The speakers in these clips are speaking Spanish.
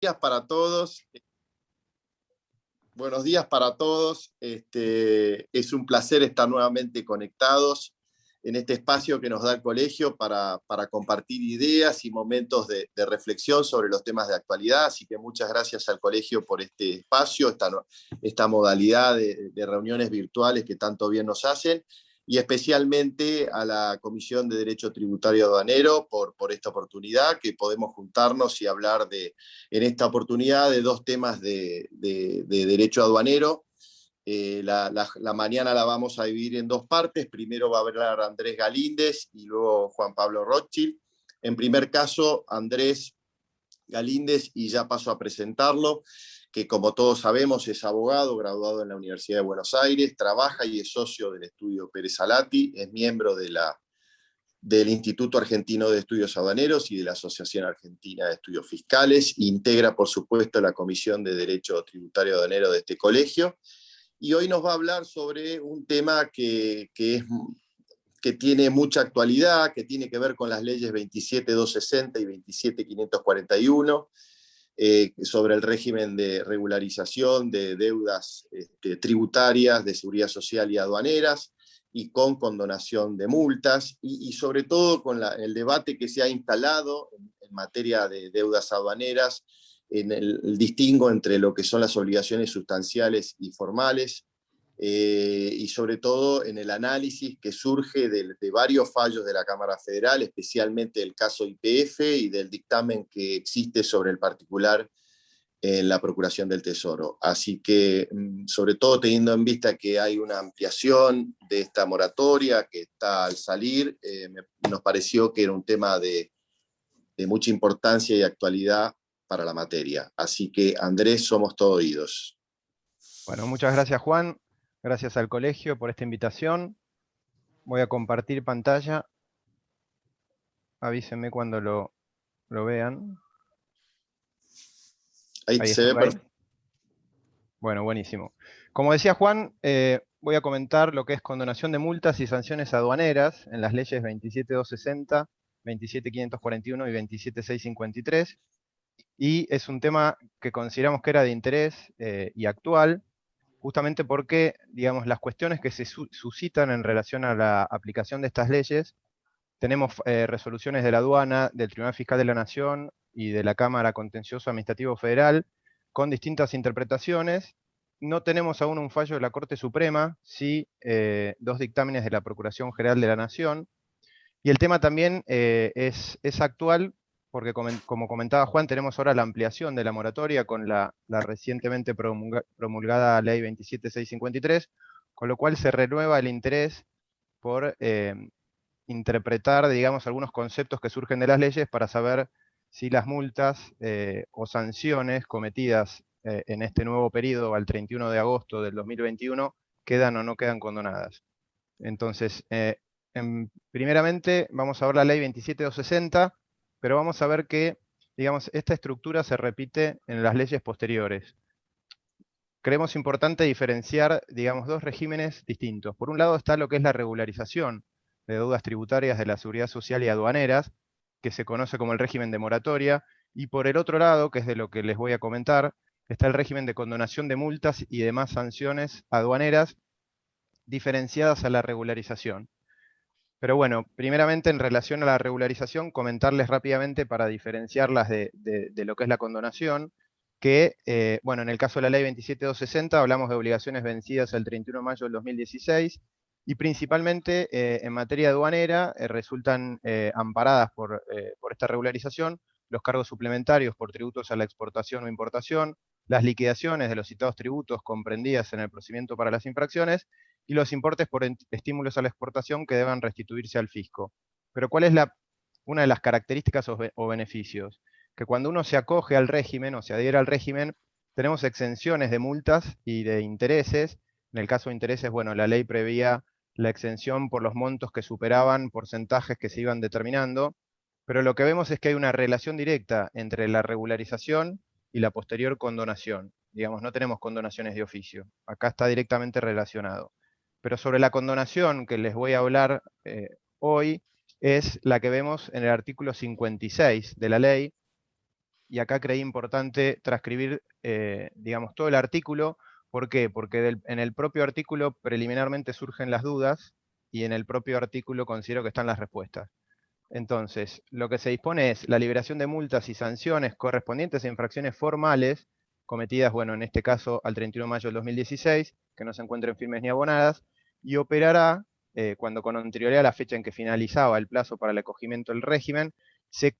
días para todos. Buenos días para todos. Es un placer estar nuevamente conectados en este espacio que nos da el colegio para compartir ideas y momentos de reflexión sobre los temas de actualidad. Así que muchas gracias al colegio por este espacio, esta modalidad de reuniones virtuales que tanto bien nos hacen, y especialmente a la Comisión de Derecho Tributario Aduanero por esta oportunidad, que podemos juntarnos y hablar en esta oportunidad de dos temas de derecho aduanero. La mañana la vamos a dividir en dos partes. Primero va a hablar Andrés Galíndez y luego Juan Pablo Rothschild. En primer caso, Andrés Galíndez, y ya paso a presentarlo, que como todos sabemos es abogado, graduado en la Universidad de Buenos Aires, trabaja y es socio del estudio Pérez Salati, es miembro del Instituto Argentino de Estudios Aduaneros y de la Asociación Argentina de Estudios Fiscales, integra por supuesto la Comisión de Derecho Tributario Aduanero de este colegio, y hoy nos va a hablar sobre un tema que tiene mucha actualidad, que tiene que ver con las leyes 27.260 y 27.541, sobre el régimen de regularización de deudas tributarias, de seguridad social y aduaneras, y con condonación de multas, y sobre todo con el debate que se ha instalado en materia de deudas aduaneras, en el distingo entre lo que son las obligaciones sustanciales y formales, y sobre todo en el análisis que surge de varios fallos de la Cámara Federal, especialmente el caso YPF y del dictamen que existe sobre el particular en la Procuración del Tesoro. Así que, sobre todo teniendo en vista que hay una ampliación de esta moratoria que está al salir, nos pareció que era un tema de mucha importancia y actualidad para la materia. Así que, Andrés, somos todo oídos. Bueno, muchas gracias, Juan. Gracias al colegio por esta invitación. Voy a compartir pantalla. Avísenme cuando lo vean. Ahí Ahí se está ve por ahí. perfecto. Bueno, buenísimo. Como decía Juan, voy a comentar lo que es condonación de multas y sanciones aduaneras en las leyes 27.260, 27.541 y 27.653. Y es un tema que consideramos que era de interés y actual, justamente porque, digamos, las cuestiones que se suscitan en relación a la aplicación de estas leyes, tenemos resoluciones de la aduana, del Tribunal Fiscal de la Nación y de la Cámara Contencioso Administrativo Federal con distintas interpretaciones. No tenemos aún un fallo de la Corte Suprema, sí dos dictámenes de la Procuración General de la Nación. Y el tema también es actual porque, como comentaba Juan, tenemos ahora la ampliación de la moratoria con la recientemente promulgada Ley 27.653, con lo cual se renueva el interés por interpretar, digamos, algunos conceptos que surgen de las leyes para saber si las multas o sanciones cometidas en este nuevo periodo al 31 de agosto del 2021 quedan o no quedan condonadas. Entonces, primeramente vamos a ver la ley 27.260, pero vamos a ver que, digamos, esta estructura se repite en las leyes posteriores. Creemos importante diferenciar, digamos, dos regímenes distintos. Por un lado está lo que es la regularización de deudas tributarias de la Seguridad Social y aduaneras, que se conoce como el régimen de moratoria, y por el otro lado, que es de lo que les voy a comentar, está el régimen de condonación de multas y demás sanciones aduaneras diferenciadas a la regularización. Pero bueno, primeramente en relación a la regularización, comentarles rápidamente para diferenciarlas de lo que es la condonación, que, bueno, en el caso de la ley 27.260 hablamos de obligaciones vencidas el 31 de mayo del 2016, y principalmente en materia aduanera resultan amparadas por esta regularización los cargos suplementarios por tributos a la exportación o importación, las liquidaciones de los citados tributos comprendidas en el procedimiento para las infracciones, y los importes por estímulos a la exportación que deban restituirse al fisco. Pero ¿cuál es una de las características o beneficios? Que cuando uno se acoge al régimen o se adhiere al régimen, tenemos exenciones de multas y de intereses. En el caso de intereses, bueno, la ley preveía la exención por los montos que superaban porcentajes que se iban determinando, pero lo que vemos es que hay una relación directa entre la regularización y la posterior condonación. Digamos, no tenemos condonaciones de oficio. Acá está directamente relacionado. Pero sobre la condonación que les voy a hablar hoy es la que vemos en el artículo 56 de la ley, y acá creí importante transcribir, digamos, todo el artículo. ¿Por qué? Porque en el propio artículo preliminarmente surgen las dudas, y en el propio artículo considero que están las respuestas. Entonces, lo que se dispone es la liberación de multas y sanciones correspondientes a infracciones formales cometidas, bueno, en este caso al 31 de mayo del 2016, que no se encuentren firmes ni abonadas, y operará cuando con anterioridad a la fecha en que finalizaba el plazo para el acogimiento del régimen, se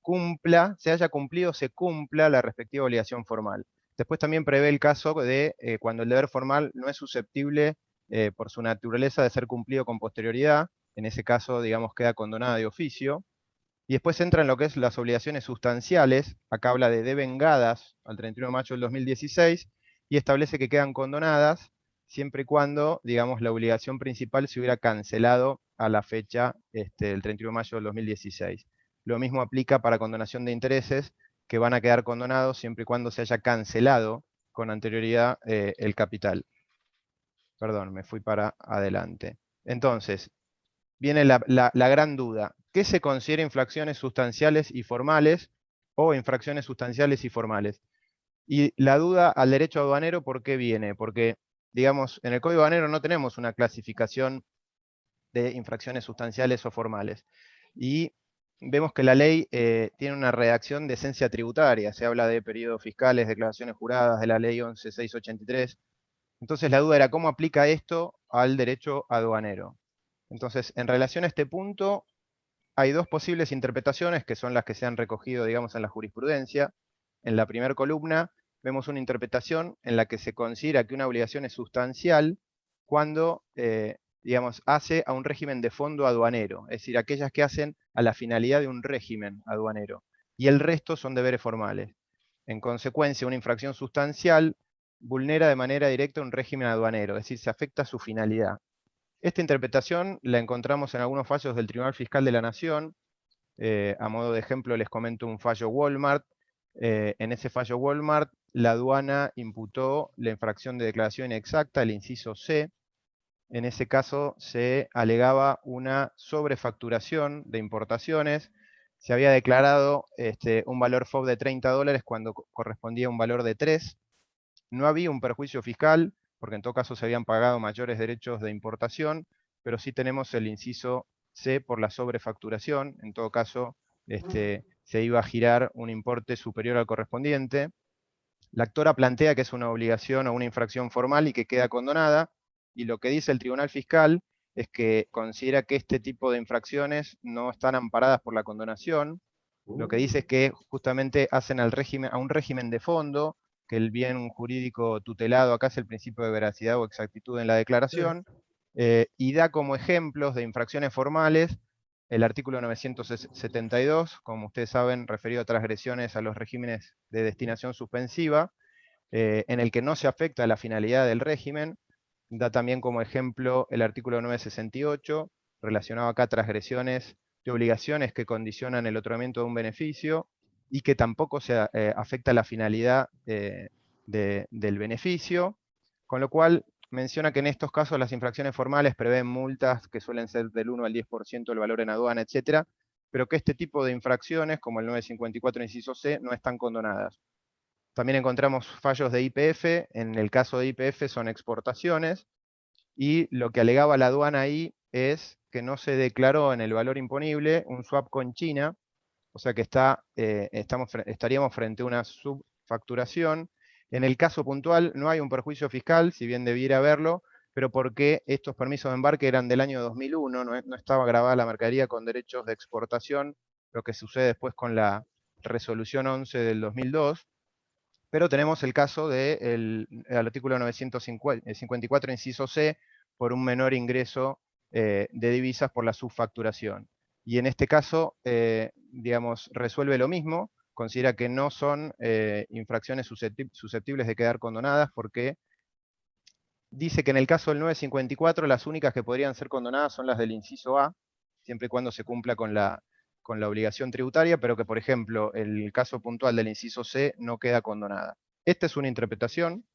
haya cumplido, se cumpla la respectiva obligación formal. Después también prevé el caso de cuando el deber formal no es susceptible por su naturaleza de ser cumplido con posterioridad. En ese caso, digamos, queda condonada de oficio. Y después entra en lo que es las obligaciones sustanciales. Acá habla de devengadas al 31 de mayo del 2016 y establece que quedan condonadas siempre y cuando, digamos, la obligación principal se hubiera cancelado a la fecha del 31 de mayo del 2016. Lo mismo aplica para condonación de intereses, que van a quedar condonados siempre y cuando se haya cancelado con anterioridad el capital. Perdón, me fui para adelante. Entonces, viene la gran duda. ¿Qué se considera infracciones sustanciales y formales o infracciones sustanciales y formales? Y la duda al derecho aduanero, ¿por qué viene? Porque, digamos, en el Código Aduanero no tenemos una clasificación de infracciones sustanciales o formales. Y vemos que la ley tiene una redacción de esencia tributaria. Se habla de periodos fiscales, declaraciones juradas, de la ley 11.683. Entonces la duda era cómo aplica esto al derecho aduanero. Entonces, en relación a este punto, hay dos posibles interpretaciones que son las que se han recogido, digamos, en la jurisprudencia. En la primera columna vemos una interpretación en la que se considera que una obligación es sustancial cuando, digamos, hace a un régimen de fondo aduanero, es decir, aquellas que hacen a la finalidad de un régimen aduanero, y el resto son deberes formales. En consecuencia, una infracción sustancial vulnera de manera directa un régimen aduanero, es decir, se afecta a su finalidad. Esta interpretación la encontramos en algunos fallos del Tribunal Fiscal de la Nación. A modo de ejemplo les comento un fallo Walmart. En ese fallo Walmart, la aduana imputó la infracción de declaración inexacta, el inciso C. En ese caso se alegaba una sobrefacturación de importaciones. Se había declarado un valor FOB de $30 cuando correspondía a un valor de 3. No había un perjuicio fiscal, porque en todo caso se habían pagado mayores derechos de importación, pero sí tenemos el inciso C por la sobrefacturación. En todo caso, se iba a girar un importe superior al correspondiente. La actora plantea que es una obligación o una infracción formal y que queda condonada, y lo que dice el Tribunal Fiscal es que considera que este tipo de infracciones no están amparadas por la condonación. Lo que dice es que justamente hacen a un régimen de fondo, que el bien jurídico tutelado acá es el principio de veracidad o exactitud en la declaración, y da como ejemplos de infracciones formales el artículo 972, como ustedes saben, referido a transgresiones a los regímenes de destinación suspensiva, en el que no se afecta a la finalidad del régimen. Da también como ejemplo el artículo 968, relacionado acá a transgresiones de obligaciones que condicionan el otorgamiento de un beneficio y que tampoco se afecta a la finalidad del beneficio, con lo cual menciona que en estos casos las infracciones formales prevén multas que suelen ser del 1 al 10% del valor en aduana, etcétera, pero que este tipo de infracciones, como el 954 inciso C, no están condonadas. También encontramos fallos de YPF. En el caso de YPF son exportaciones, y lo que alegaba la aduana ahí es que no se declaró en el valor imponible un swap con China, o sea que estaríamos frente a una subfacturación. En el caso puntual no hay un perjuicio fiscal, si bien debiera haberlo, pero porque estos permisos de embarque eran del año 2001, no estaba grabada la mercadería con derechos de exportación, lo que sucede después con la resolución 11 del 2002. Pero tenemos el caso del artículo 954, inciso C, por un menor ingreso de divisas por la subfacturación. Y en este caso, digamos, resuelve lo mismo, considera que no son infracciones susceptibles de quedar condonadas, porque dice que en el caso del 954 las únicas que podrían ser condonadas son las del inciso A, siempre y cuando se cumpla con la obligación tributaria, pero que, por ejemplo, el caso puntual del inciso C no queda condonada. Esta es una interpretación.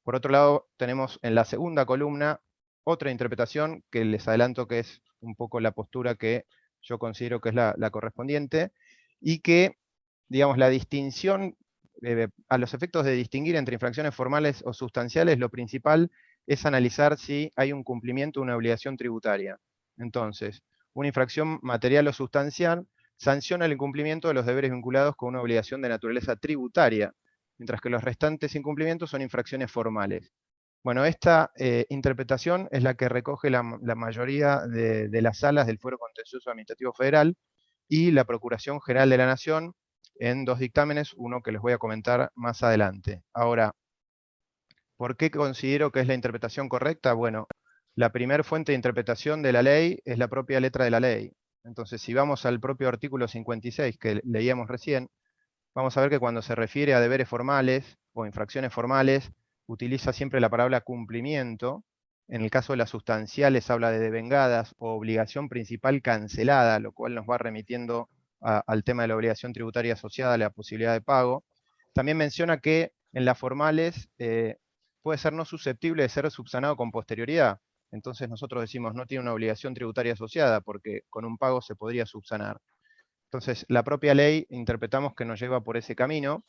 Por otro lado, tenemos en la segunda columna otra interpretación que les adelanto que es un poco la postura que yo considero que es la correspondiente, y que, digamos, la distinción a los efectos de distinguir entre infracciones formales o sustanciales, lo principal es analizar si hay un cumplimiento o una obligación tributaria. Entonces, una infracción material o sustancial sanciona el incumplimiento de los deberes vinculados con una obligación de naturaleza tributaria, mientras que los restantes incumplimientos son infracciones formales. Bueno, esta interpretación es la que recoge la mayoría de las salas del Fuero Contencioso Administrativo Federal y la Procuración General de la Nación en 2 dictámenes, uno que les voy a comentar más adelante. Ahora, ¿por qué considero que es la interpretación correcta? Bueno, la primera fuente de interpretación de la ley es la propia letra de la ley. Entonces, si vamos al propio artículo 56 que leíamos recién, vamos a ver que cuando se refiere a deberes formales o infracciones formales, utiliza siempre la palabra cumplimiento. En el caso de las sustanciales habla de devengadas o obligación principal cancelada, lo cual nos va remitiendo al tema de la obligación tributaria asociada a la posibilidad de pago. También menciona que en las formales puede ser no susceptible de ser subsanado con posterioridad. Entonces nosotros decimos no tiene una obligación tributaria asociada porque con un pago se podría subsanar. Entonces, la propia ley interpretamos que nos lleva por ese camino.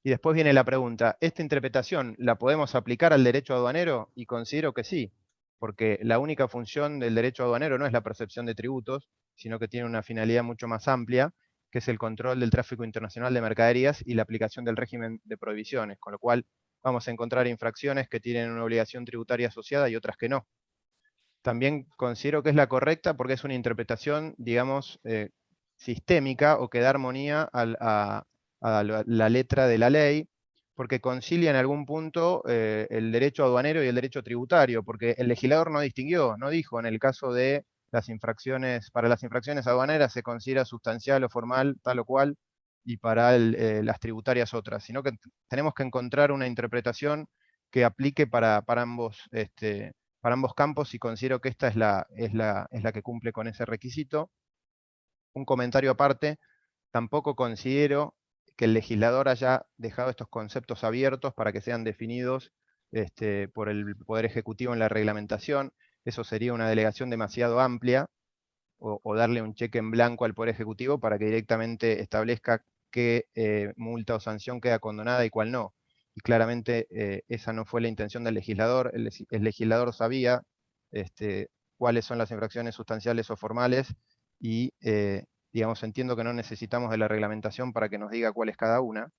Y después viene la pregunta, ¿esta interpretación la podemos aplicar al derecho aduanero? Y considero que sí, porque la única función del derecho aduanero no es la percepción de tributos, sino que tiene una finalidad mucho más amplia, que es el control del tráfico internacional de mercaderías y la aplicación del régimen de prohibiciones, con lo cual vamos a encontrar infracciones que tienen una obligación tributaria asociada y otras que no. También considero que es la correcta porque es una interpretación, digamos, sistémica o que da armonía a la letra de la ley, porque concilia en algún punto el derecho aduanero y el derecho tributario, porque el legislador no distinguió, no dijo en el caso de las infracciones, para las infracciones aduaneras se considera sustancial o formal tal o cual, y para las tributarias otras, sino que tenemos que encontrar una interpretación que aplique para ambos campos y considero que esta es la que cumple con ese requisito. Un comentario aparte, tampoco considero que el legislador haya dejado estos conceptos abiertos para que sean definidos por el Poder Ejecutivo en la reglamentación. Eso sería una delegación demasiado amplia, o darle un cheque en blanco al Poder Ejecutivo para que directamente establezca qué multa o sanción queda condonada y cuál no. Y claramente esa no fue la intención del legislador. El legislador sabía cuáles son las infracciones sustanciales o formales y, digamos, entiendo que no necesitamos de la reglamentación para que nos diga cuál es cada una.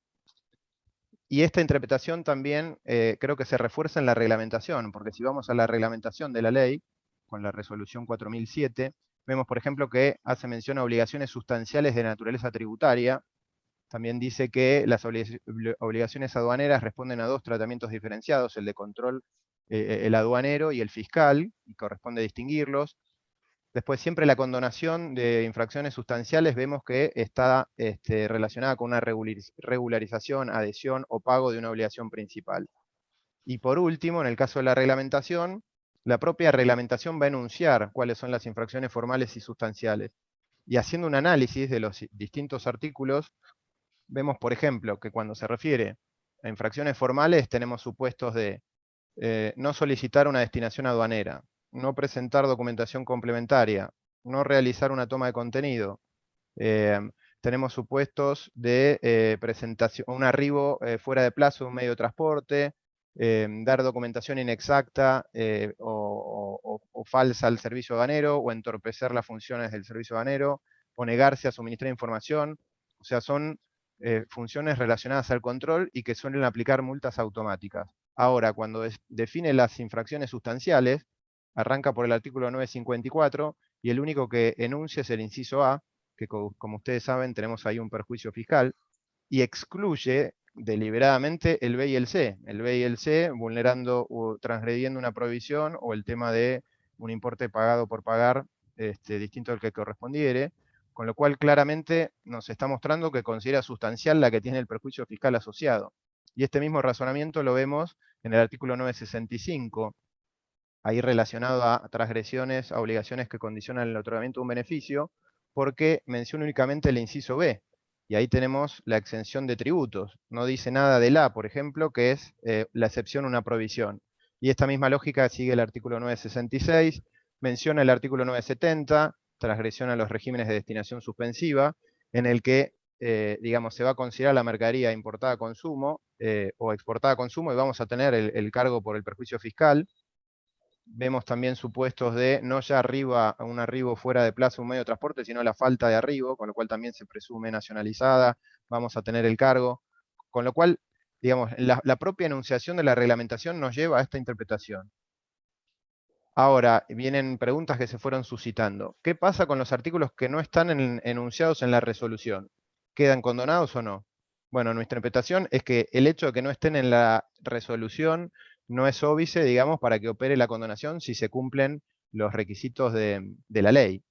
Y esta interpretación también creo que se refuerza en la reglamentación, porque si vamos a la reglamentación de la ley, con la resolución 4007, vemos, por ejemplo, que hace mención a obligaciones sustanciales de naturaleza tributaria. También dice que las obligaciones aduaneras responden a 2 tratamientos diferenciados, el de control, el aduanero y el fiscal, y corresponde distinguirlos. Después, siempre la condonación de infracciones sustanciales vemos que está relacionada con una regularización, adhesión o pago de una obligación principal. Y por último, en el caso de la reglamentación, la propia reglamentación va a enunciar cuáles son las infracciones formales y sustanciales. Y haciendo un análisis de los distintos artículos, vemos, por ejemplo, que cuando se refiere a infracciones formales tenemos supuestos de no solicitar una destinación aduanera, no presentar documentación complementaria, no realizar una toma de contenido. Tenemos supuestos de presentación, un arribo fuera de plazo de un medio de transporte, dar documentación inexacta o falsa al servicio aduanero, o entorpecer las funciones del servicio aduanero, o negarse a suministrar información. O sea, son funciones relacionadas al control y que suelen aplicar multas automáticas. Ahora, cuando define las infracciones sustanciales, arranca por el artículo 954 y el único que enuncia es el inciso A, que como ustedes saben tenemos ahí un perjuicio fiscal, y excluye deliberadamente el B y el C. El B y el C vulnerando o transgrediendo una prohibición o el tema de un importe pagado por pagar distinto al que correspondiere, con lo cual claramente nos está mostrando que considera sustancial la que tiene el perjuicio fiscal asociado. Y este mismo razonamiento lo vemos en el artículo 965, ahí relacionado a transgresiones, a obligaciones que condicionan el otorgamiento de un beneficio, porque menciona únicamente el inciso B. Y ahí tenemos la exención de tributos. No dice nada del A, por ejemplo, que es la excepción a una provisión. Y esta misma lógica sigue el artículo 966, menciona el artículo 970, transgresión a los regímenes de destinación suspensiva, en el que digamos, se va a considerar la mercadería importada a consumo o exportada a consumo y vamos a tener el cargo por el perjuicio fiscal. Vemos también supuestos de no ya un arribo fuera de plazo, un medio de transporte, sino la falta de arribo, con lo cual también se presume nacionalizada, vamos a tener el cargo. Con lo cual, digamos, la propia enunciación de la reglamentación nos lleva a esta interpretación. Ahora, vienen preguntas que se fueron suscitando. ¿Qué pasa con los artículos que no están enunciados en la resolución? ¿Quedan condonados o no? Bueno, nuestra interpretación es que el hecho de que no estén en la resolución no es óbice, digamos, para que opere la condonación si se cumplen los requisitos de la ley.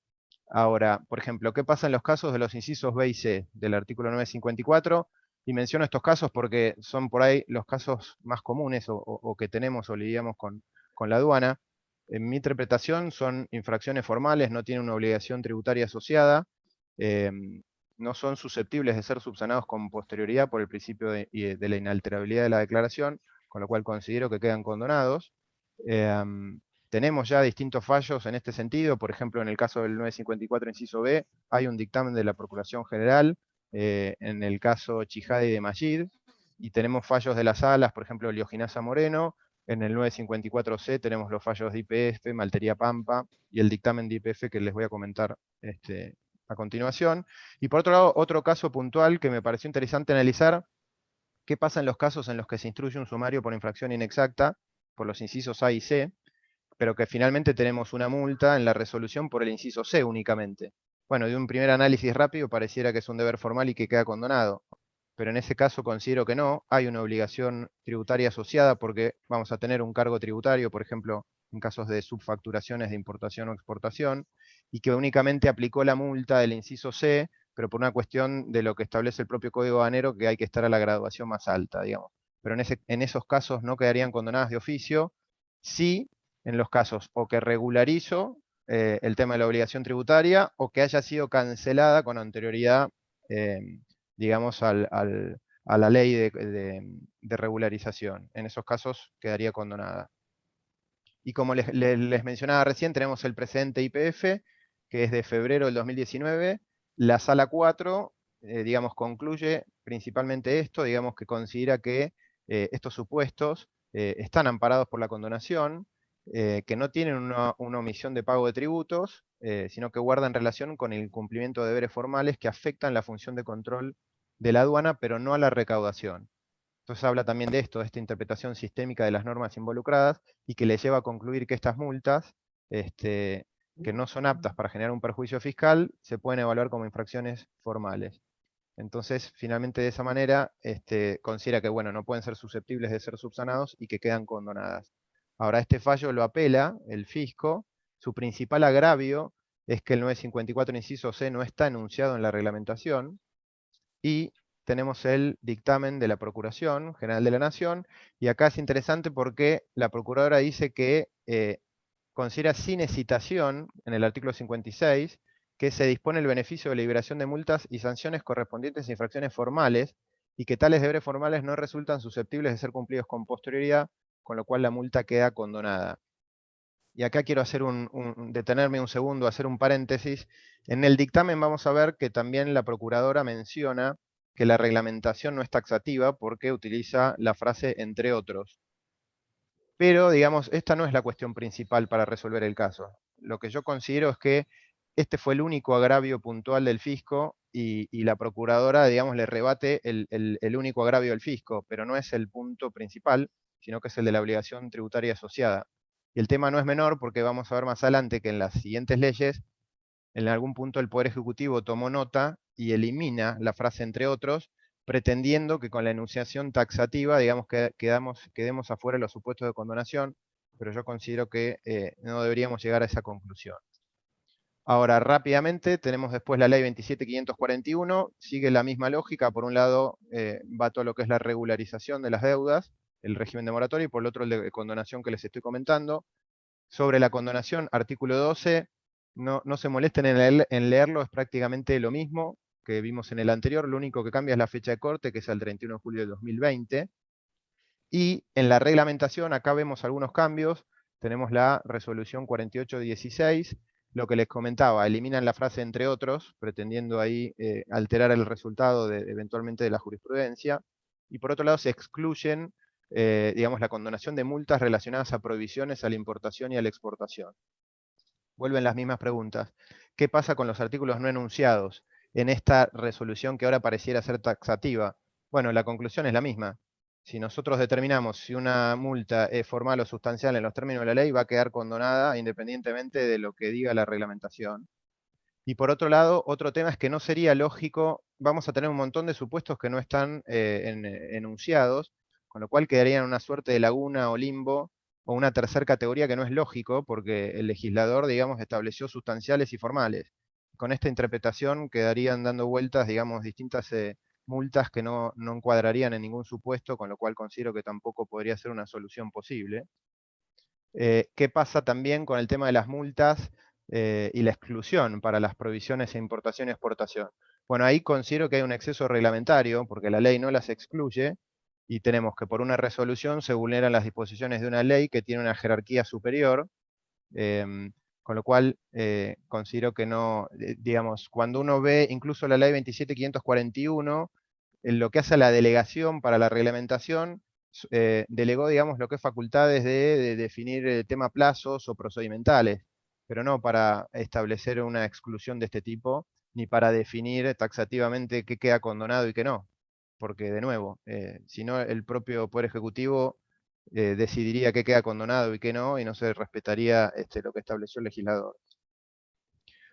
Ahora, por ejemplo, ¿qué pasa en los casos de los incisos B y C del artículo 954? Y menciono estos casos porque son por ahí los casos más comunes o que tenemos o lidiamos con la aduana. En mi interpretación son infracciones formales, no tienen una obligación tributaria asociada, no son susceptibles de ser subsanados con posterioridad por el principio de la inalterabilidad de la declaración, con lo cual considero que quedan condonados. Tenemos ya distintos fallos en este sentido, por ejemplo, en el caso del 954 inciso B, hay un dictamen de la Procuración General, en el caso Chijade de Majid, y tenemos fallos de las salas, por ejemplo, Lioginasa Moreno, en el 954C tenemos los fallos de IPF, Maltería Pampa, y el dictamen de IPF que les voy a comentar a continuación. Y por otro lado, otro caso puntual que me pareció interesante analizar, ¿qué pasa en los casos en los que se instruye un sumario por infracción inexacta, por los incisos A y C, pero que finalmente tenemos una multa en la resolución por el inciso C únicamente? Bueno, de un primer análisis rápido pareciera que es un deber formal y que queda condonado, pero en ese caso considero que no, hay una obligación tributaria asociada porque vamos a tener un cargo tributario, por ejemplo, en casos de subfacturaciones de importación o exportación, y que únicamente aplicó la multa del inciso C, pero por una cuestión de lo que establece el propio Código Aduanero, que hay que estar a la graduación más alta, digamos. Pero en esos casos no quedarían condonadas de oficio, sí en los casos o que regularizo el tema de la obligación tributaria o que haya sido cancelada con anterioridad, digamos, a la ley de regularización. En esos casos quedaría condonada. Y como les mencionaba recién, tenemos el precedente IPF, que es de febrero del 2019. La Sala 4, digamos, concluye principalmente esto, digamos, que considera que estos supuestos están amparados por la condonación, que no tienen una omisión de pago de tributos, sino que guardan relación con el cumplimiento de deberes formales que afectan la función de control de la aduana, pero no a la recaudación. Entonces habla también de esto, de esta interpretación sistémica de las normas involucradas y que le lleva a concluir que estas multas, que no son aptas para generar un perjuicio fiscal, se pueden evaluar como infracciones formales. Entonces, finalmente de esa manera, considera que bueno, no pueden ser susceptibles de ser subsanados y que quedan condonadas. Ahora, este fallo lo apela el fisco. Su principal agravio es que el 954 inciso C no está enunciado en la reglamentación, y tenemos el dictamen de la Procuración General de la Nación, y acá es interesante porque la Procuradora dice que considera sin excitación, en el artículo 56, que se dispone el beneficio de liberación de multas y sanciones correspondientes a infracciones formales, y que tales deberes formales no resultan susceptibles de ser cumplidos con posterioridad, con lo cual la multa queda condonada. Y acá quiero hacer detenerme un segundo, hacer un paréntesis. En el dictamen vamos a ver que también la Procuradora menciona que la reglamentación no es taxativa porque utiliza la frase "entre otros". Pero, digamos, esta no es la cuestión principal para resolver el caso. Lo que yo considero es que este fue el único agravio puntual del fisco y la Procuradora, digamos, le rebate el único agravio del fisco, pero no es el punto principal, sino que es el de la obligación tributaria asociada. Y el tema no es menor porque vamos a ver más adelante que en las siguientes leyes, en algún punto el Poder Ejecutivo tomó nota y elimina la frase "entre otros", pretendiendo que con la enunciación taxativa, digamos, que quedemos afuera de los supuestos de condonación, pero yo considero que no deberíamos llegar a esa conclusión. Ahora, rápidamente, tenemos después la ley 27.541, sigue la misma lógica. Por un lado, va todo lo que es la regularización de las deudas, el régimen de moratoria, y por el otro el de condonación que les estoy comentando. Sobre la condonación, artículo 12, no se molesten en leerlo, es prácticamente lo mismo que vimos en el anterior, lo único que cambia es la fecha de corte, que es el 31 de julio de 2020. Y en la reglamentación, acá vemos algunos cambios. Tenemos la resolución 4816, lo que les comentaba, eliminan la frase entre otros, pretendiendo ahí alterar el resultado eventualmente de la jurisprudencia, y por otro lado se excluyen, digamos, la condonación de multas relacionadas a prohibiciones a la importación y a la exportación. Vuelven las mismas preguntas. ¿Qué pasa con los artículos no enunciados en esta resolución que ahora pareciera ser taxativa? Bueno, la conclusión es la misma. Si nosotros determinamos si una multa es formal o sustancial en los términos de la ley, va a quedar condonada independientemente de lo que diga la reglamentación. Y por otro lado, otro tema es que no sería lógico, vamos a tener un montón de supuestos que no están enunciados, con lo cual quedaría en una suerte de laguna o limbo, o una tercera categoría que no es lógico, porque el legislador, digamos, estableció sustanciales y formales. Con esta interpretación quedarían dando vueltas, digamos, distintas multas que no encuadrarían en ningún supuesto, con lo cual considero que tampoco podría ser una solución posible. ¿Qué pasa también con el tema de las multas y la exclusión para las prohibiciones de importación y exportación? Bueno, ahí considero que hay un exceso reglamentario, porque la ley no las excluye, y tenemos que por una resolución se vulneran las disposiciones de una ley que tiene una jerarquía superior, con lo cual considero que no, digamos, cuando uno ve incluso la ley 27.541, en lo que hace a la delegación para la reglamentación, delegó, digamos, lo que es facultades de definir el tema plazos o procedimentales, pero no para establecer una exclusión de este tipo, ni para definir taxativamente qué queda condonado y qué no. Porque, de nuevo, si no, el propio Poder Ejecutivo decidiría qué queda condonado y qué no, y no se respetaría lo que estableció el legislador.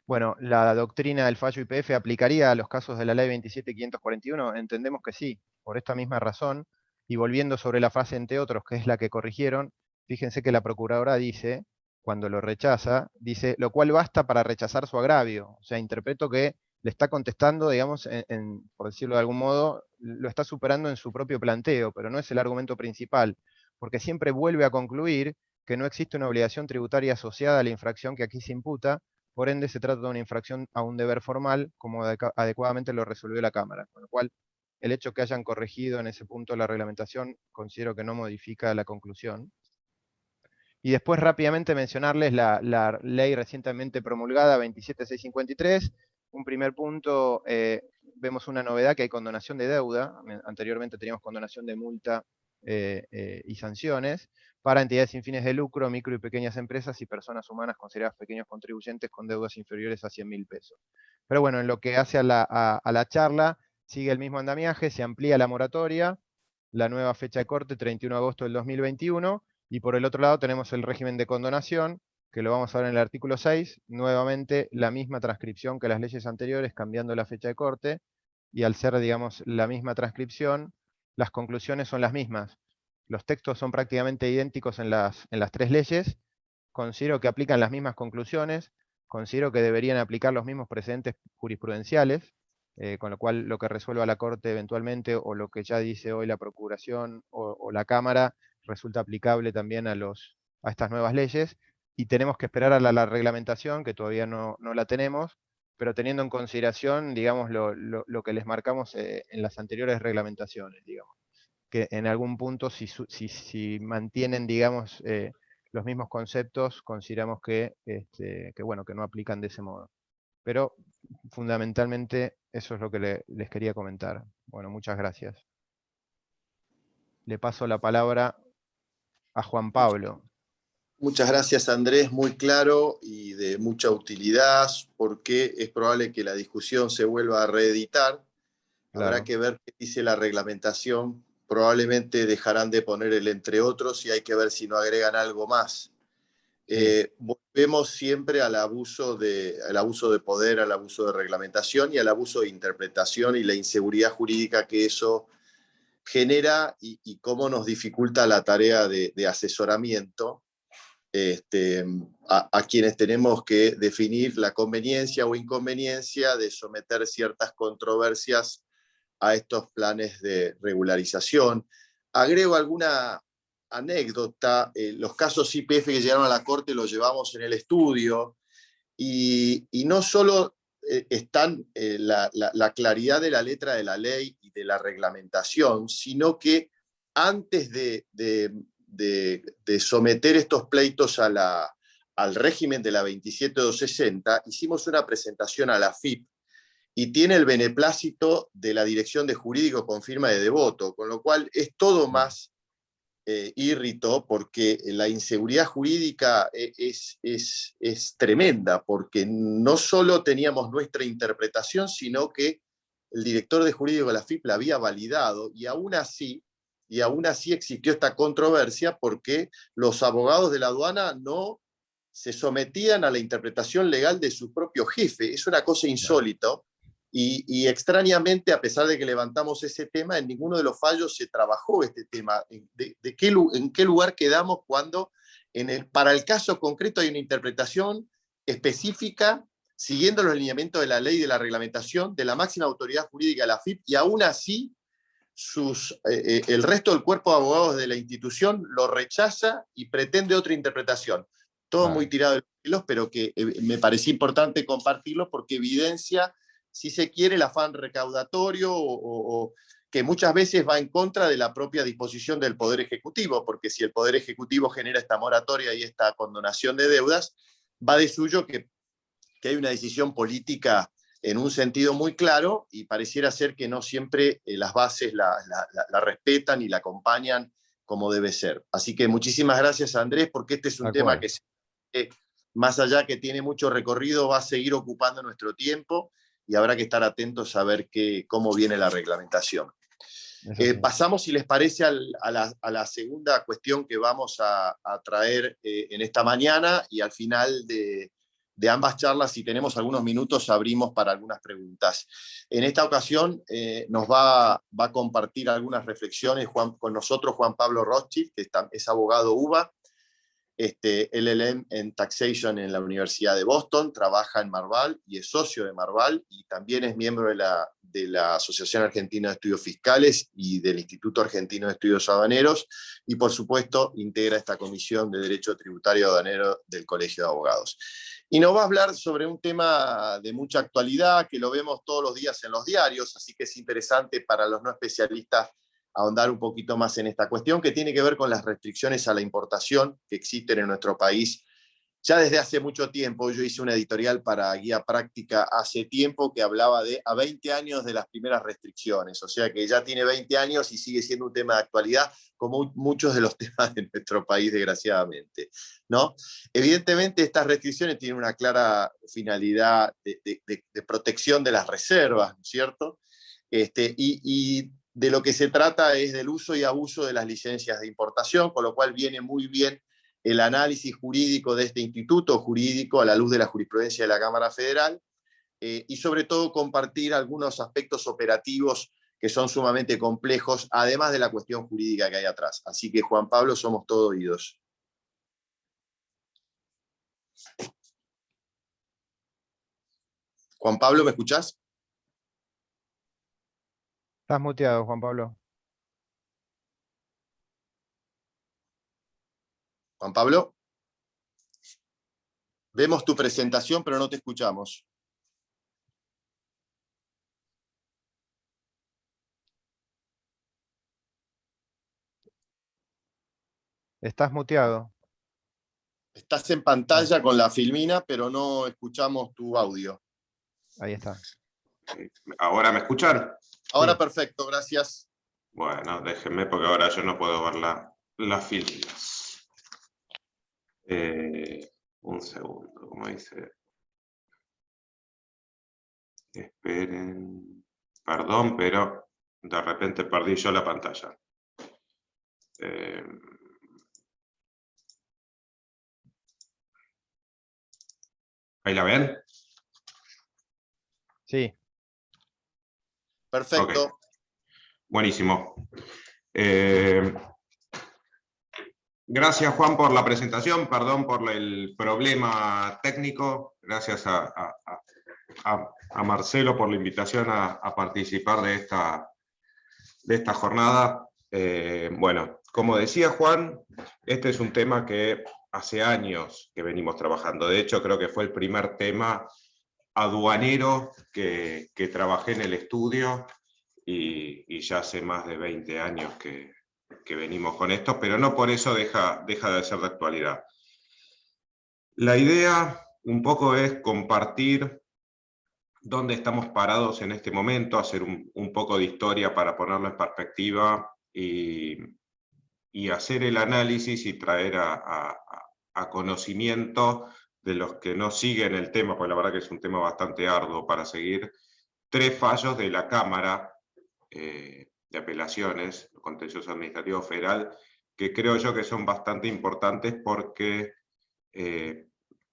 Bueno, ¿la doctrina del fallo YPF aplicaría a los casos de la ley 27.541? Entendemos que sí, por esta misma razón. Y volviendo sobre la frase entre otros, que es la que corrigieron, fíjense que la procuradora dice, cuando lo rechaza, dice, lo cual basta para rechazar su agravio. O sea, interpreto que le está contestando, digamos, por decirlo de algún modo, lo está superando en su propio planteo, pero no es el argumento principal, porque siempre vuelve a concluir que no existe una obligación tributaria asociada a la infracción que aquí se imputa. Por ende, se trata de una infracción a un deber formal, como adecuadamente lo resolvió la Cámara. Con lo cual, el hecho que hayan corregido en ese punto la reglamentación, considero que no modifica la conclusión. Y después rápidamente mencionarles la ley recientemente promulgada, 27.653. Un primer punto, vemos una novedad, que hay condonación de deuda. Anteriormente teníamos condonación de multa y sanciones para entidades sin fines de lucro, micro y pequeñas empresas y personas humanas consideradas pequeños contribuyentes con deudas inferiores a 100.000 pesos. Pero bueno, en lo que hace a la charla, sigue el mismo andamiaje, se amplía la moratoria, la nueva fecha de corte, 31 de agosto del 2021, y por el otro lado tenemos el régimen de condonación, que lo vamos a ver en el artículo 6, nuevamente la misma transcripción que las leyes anteriores, cambiando la fecha de corte, y al ser, digamos, la misma transcripción, las conclusiones son las mismas. Los textos son prácticamente idénticos en las tres leyes. Considero que aplican las mismas conclusiones, considero que deberían aplicar los mismos precedentes jurisprudenciales, con lo cual lo que resuelva la Corte eventualmente, o lo que ya dice hoy la Procuración o la Cámara, resulta aplicable también a estas nuevas leyes, y tenemos que esperar a la reglamentación, que todavía no la tenemos, pero teniendo en consideración, digamos, lo que les marcamos en las anteriores reglamentaciones, digamos, que en algún punto, si mantienen, digamos, los mismos conceptos, consideramos bueno, que no aplican de ese modo. Pero fundamentalmente eso es lo que les quería comentar. Bueno, muchas gracias. Le paso la palabra a Juan Pablo. Muchas gracias, Andrés, muy claro y de mucha utilidad, porque es probable que la discusión se vuelva a reeditar. Claro. Habrá que ver qué dice la reglamentación. Probablemente dejarán de poner el entre otros y hay que ver si no agregan algo más. Sí. Volvemos siempre al abuso de poder, al abuso de reglamentación y al abuso de interpretación y la inseguridad jurídica que eso genera y cómo nos dificulta la tarea de asesoramiento a quienes tenemos que definir la conveniencia o inconveniencia de someter ciertas controversias a estos planes de regularización. Agrego alguna anécdota. Los casos YPF que llegaron a la Corte los llevamos en el estudio y no solo están la claridad de la letra de la ley y de la reglamentación, sino que antes de someter estos pleitos a al régimen de la 27260, hicimos una presentación a la AFIP y tiene el beneplácito de la Dirección de Jurídico con firma de Devoto, con lo cual es todo más írrito, porque la inseguridad jurídica es tremenda, porque no solo teníamos nuestra interpretación, sino que el director de jurídico de la AFIP la había validado, y aún así existió esta controversia porque los abogados de la aduana no se sometían a la interpretación legal de su propio jefe. Es una cosa insólita. Y extrañamente, a pesar de que levantamos ese tema, en ninguno de los fallos se trabajó este tema. ¿En qué lugar quedamos cuando para el caso concreto hay una interpretación específica, siguiendo los lineamientos de la ley, de la reglamentación, de la máxima autoridad jurídica de la AFIP, y aún así el resto del cuerpo de abogados de la institución lo rechaza y pretende otra interpretación? Todo muy tirado de los pelos, pero que me parecía importante compartirlo porque evidencia, si se quiere, el afán recaudatorio o que muchas veces va en contra de la propia disposición del Poder Ejecutivo, porque si el Poder Ejecutivo genera esta moratoria y esta condonación de deudas, va de suyo que hay una decisión política en un sentido muy claro, y pareciera ser que no siempre las bases la respetan y la acompañan como debe ser. Así que muchísimas gracias, Andrés, porque este es un tema que, más allá que tiene mucho recorrido, va a seguir ocupando nuestro tiempo, y habrá que estar atentos a ver cómo viene la reglamentación. Pasamos, si les parece, a la segunda cuestión que vamos a traer en esta mañana, y al final de ambas charlas, si tenemos algunos minutos, abrimos para algunas preguntas. En esta ocasión nos va a compartir algunas reflexiones con nosotros Juan Pablo Rothschild, que es abogado UBA, LLM en Taxation en la Universidad de Boston, trabaja en Marval y es socio de Marval, y también es miembro de la Asociación Argentina de Estudios Fiscales y del Instituto Argentino de Estudios Aduaneros, y por supuesto integra esta Comisión de Derecho Tributario Aduanero del Colegio de Abogados. Y nos va a hablar sobre un tema de mucha actualidad, que lo vemos todos los días en los diarios, así que es interesante para los no especialistas ahondar un poquito más en esta cuestión, que tiene que ver con las restricciones a la importación que existen en nuestro país ya desde hace mucho tiempo. Yo hice una editorial para Guía Práctica hace tiempo que hablaba de a 20 años de las primeras restricciones, o sea que ya tiene 20 años y sigue siendo un tema de actualidad, como muchos de los temas de nuestro país, desgraciadamente, ¿no? Evidentemente, estas restricciones tienen una clara finalidad de protección de las reservas, ¿no es cierto? Y de lo que se trata es del uso y abuso de las licencias de importación, con lo cual viene muy bien el análisis jurídico de este instituto jurídico a la luz de la jurisprudencia de la Cámara Federal, y sobre todo compartir algunos aspectos operativos que son sumamente complejos, además de la cuestión jurídica que hay atrás. Así que, Juan Pablo, somos todo oídos. Juan Pablo, ¿me escuchás? Estás muteado, Juan Pablo. Juan Pablo, vemos tu presentación, pero no te escuchamos. Estás muteado. Estás en pantalla con la filmina, pero no escuchamos tu audio. Ahí está. ¿Ahora me escuchan? Ahora Sí. perfecto, gracias. Bueno, déjenme porque ahora yo no puedo ver las filminas. Un segundo, como dice. Esperen. Perdón, pero de repente perdí yo la pantalla. ¿Ahí la ven? Sí. Perfecto. Okay. Buenísimo. Gracias, Juan, por la presentación. Perdón por el problema técnico. Gracias a Marcelo por la invitación a participar de esta jornada. Bueno, como decía Juan, este es un tema que hace años que venimos trabajando. De hecho, creo que fue el primer tema aduanero que trabajé en el estudio, y ya hace más de 20 años que venimos con esto, pero no por eso deja de ser de actualidad. La idea un poco es compartir dónde estamos parados en este momento, hacer un poco de historia para ponerlo en perspectiva y hacer el análisis y traer a conocimiento de los que no siguen el tema, porque la verdad que es un tema bastante arduo para seguir, 3 fallos de la Cámara de Apelaciones, Contencioso Administrativo Federal, que creo yo que son bastante importantes porque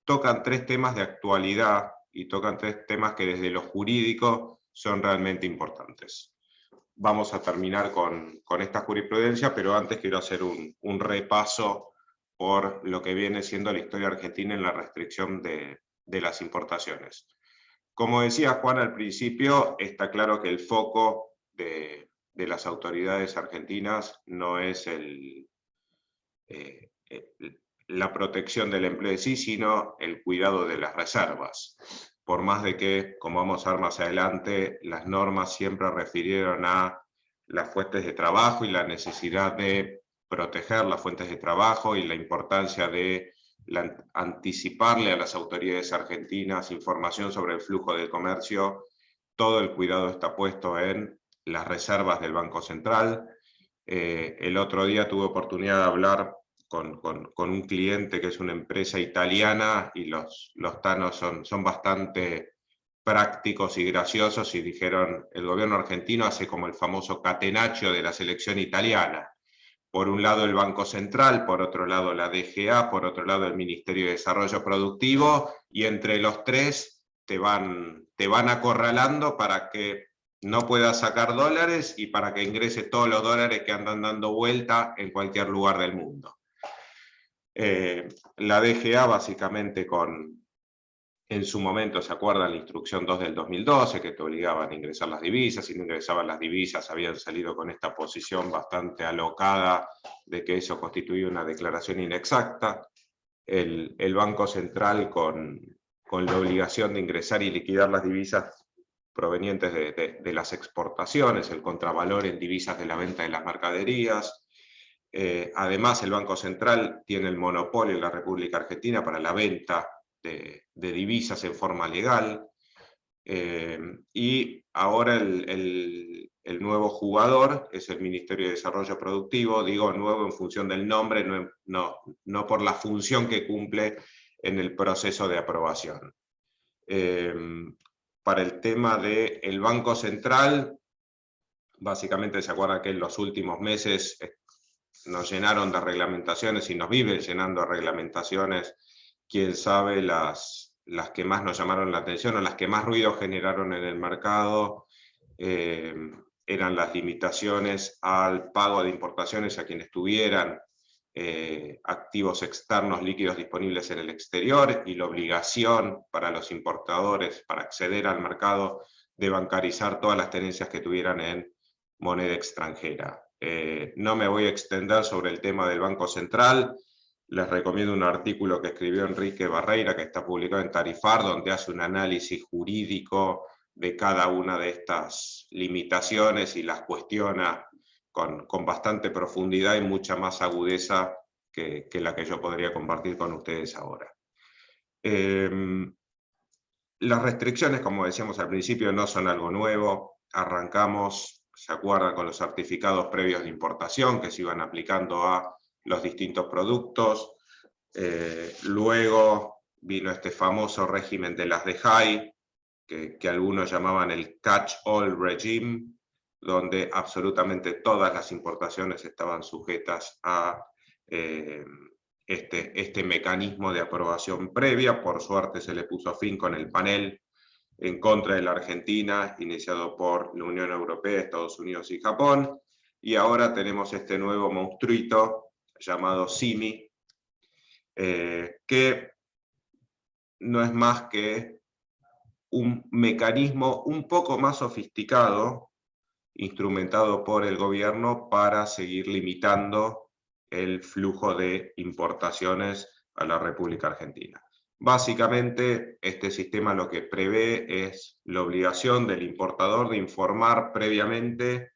tocan 3 temas de actualidad y tocan 3 temas que desde lo jurídico son realmente importantes. Vamos a terminar con esta jurisprudencia, pero antes quiero hacer un repaso por lo que viene siendo la historia argentina en la restricción de las importaciones. Como decía Juan al principio, está claro que el foco de las autoridades argentinas no es la protección del empleo en sí, sino el cuidado de las reservas. Por más de que, como vamos a ver más adelante, las normas siempre refirieron a las fuentes de trabajo y la necesidad de proteger las fuentes de trabajo y la importancia de anticiparle a las autoridades argentinas información sobre el flujo del comercio, todo el cuidado está puesto en las reservas del Banco Central. El otro día tuve oportunidad de hablar con un cliente que es una empresa italiana y los tanos son bastante prácticos y graciosos y dijeron, el gobierno argentino hace como el famoso catenaccio de la selección italiana. Por un lado el Banco Central, por otro lado la DGA, por otro lado el Ministerio de Desarrollo Productivo, y entre los 3 te van acorralando para que no puedas sacar dólares y para que ingrese todos los dólares que andan dando vuelta en cualquier lugar del mundo. La DGA básicamente en su momento, ¿se acuerdan? La instrucción 2 del 2012, que te obligaban a ingresar las divisas, si no ingresaban las divisas habían salido con esta posición bastante alocada de que eso constituía una declaración inexacta. El Banco Central con la obligación de ingresar y liquidar las divisas provenientes de las exportaciones, el contravalor en divisas de la venta de las mercaderías. Además, el Banco Central tiene el monopolio en la República Argentina para la venta de divisas en forma legal, y ahora el nuevo jugador es el Ministerio de Desarrollo Productivo, digo nuevo en función del nombre, no por la función que cumple en el proceso de aprobación. Para el tema del Banco Central, básicamente se acuerdan que en los últimos meses nos llenaron de reglamentaciones y nos viven llenando de reglamentaciones, quién sabe las que más nos llamaron la atención o las que más ruido generaron en el mercado, eran las limitaciones al pago de importaciones a quienes tuvieran activos externos líquidos disponibles en el exterior y la obligación para los importadores para acceder al mercado de bancarizar todas las tenencias que tuvieran en moneda extranjera. No me voy a extender sobre el tema del Banco Central, les recomiendo un artículo que escribió Enrique Barreira, que está publicado en Tarifar, donde hace un análisis jurídico de cada una de estas limitaciones y las cuestiona con bastante profundidad y mucha más agudeza que la que yo podría compartir con ustedes ahora. Las restricciones, como decíamos al principio, no son algo nuevo. Arrancamos, ¿se acuerdan?, con los certificados previos de importación que se iban aplicando a los distintos productos. Luego vino este famoso régimen de las DEHAI, que algunos llamaban el catch-all regime, donde absolutamente todas las importaciones estaban sujetas a este mecanismo de aprobación previa. Por suerte se le puso fin con el panel en contra de la Argentina, iniciado por la Unión Europea, Estados Unidos y Japón, y ahora tenemos este nuevo monstruito llamado CIMI, que no es más que un mecanismo un poco más sofisticado, instrumentado por el gobierno para seguir limitando el flujo de importaciones a la República Argentina. Básicamente, este sistema lo que prevé es la obligación del importador de informar previamente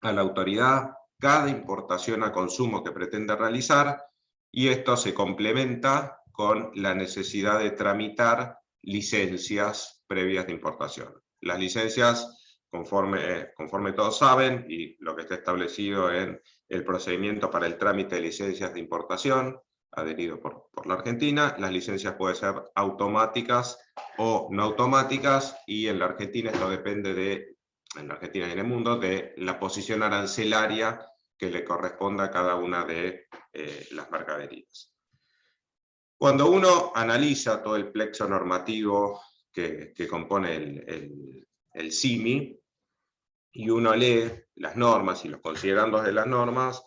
a la autoridad cada importación a consumo que pretende realizar, y esto se complementa con la necesidad de tramitar licencias previas de importación. Las licencias, conforme todos saben, y lo que está establecido en el procedimiento para el trámite de licencias de importación, adherido por la Argentina, las licencias pueden ser automáticas o no automáticas, y en la Argentina esto depende en la Argentina y en el mundo, de la posición arancelaria que le corresponda a cada una de las mercaderías. Cuando uno analiza todo el plexo normativo que compone el CIMI, y uno lee las normas y los considerandos de las normas,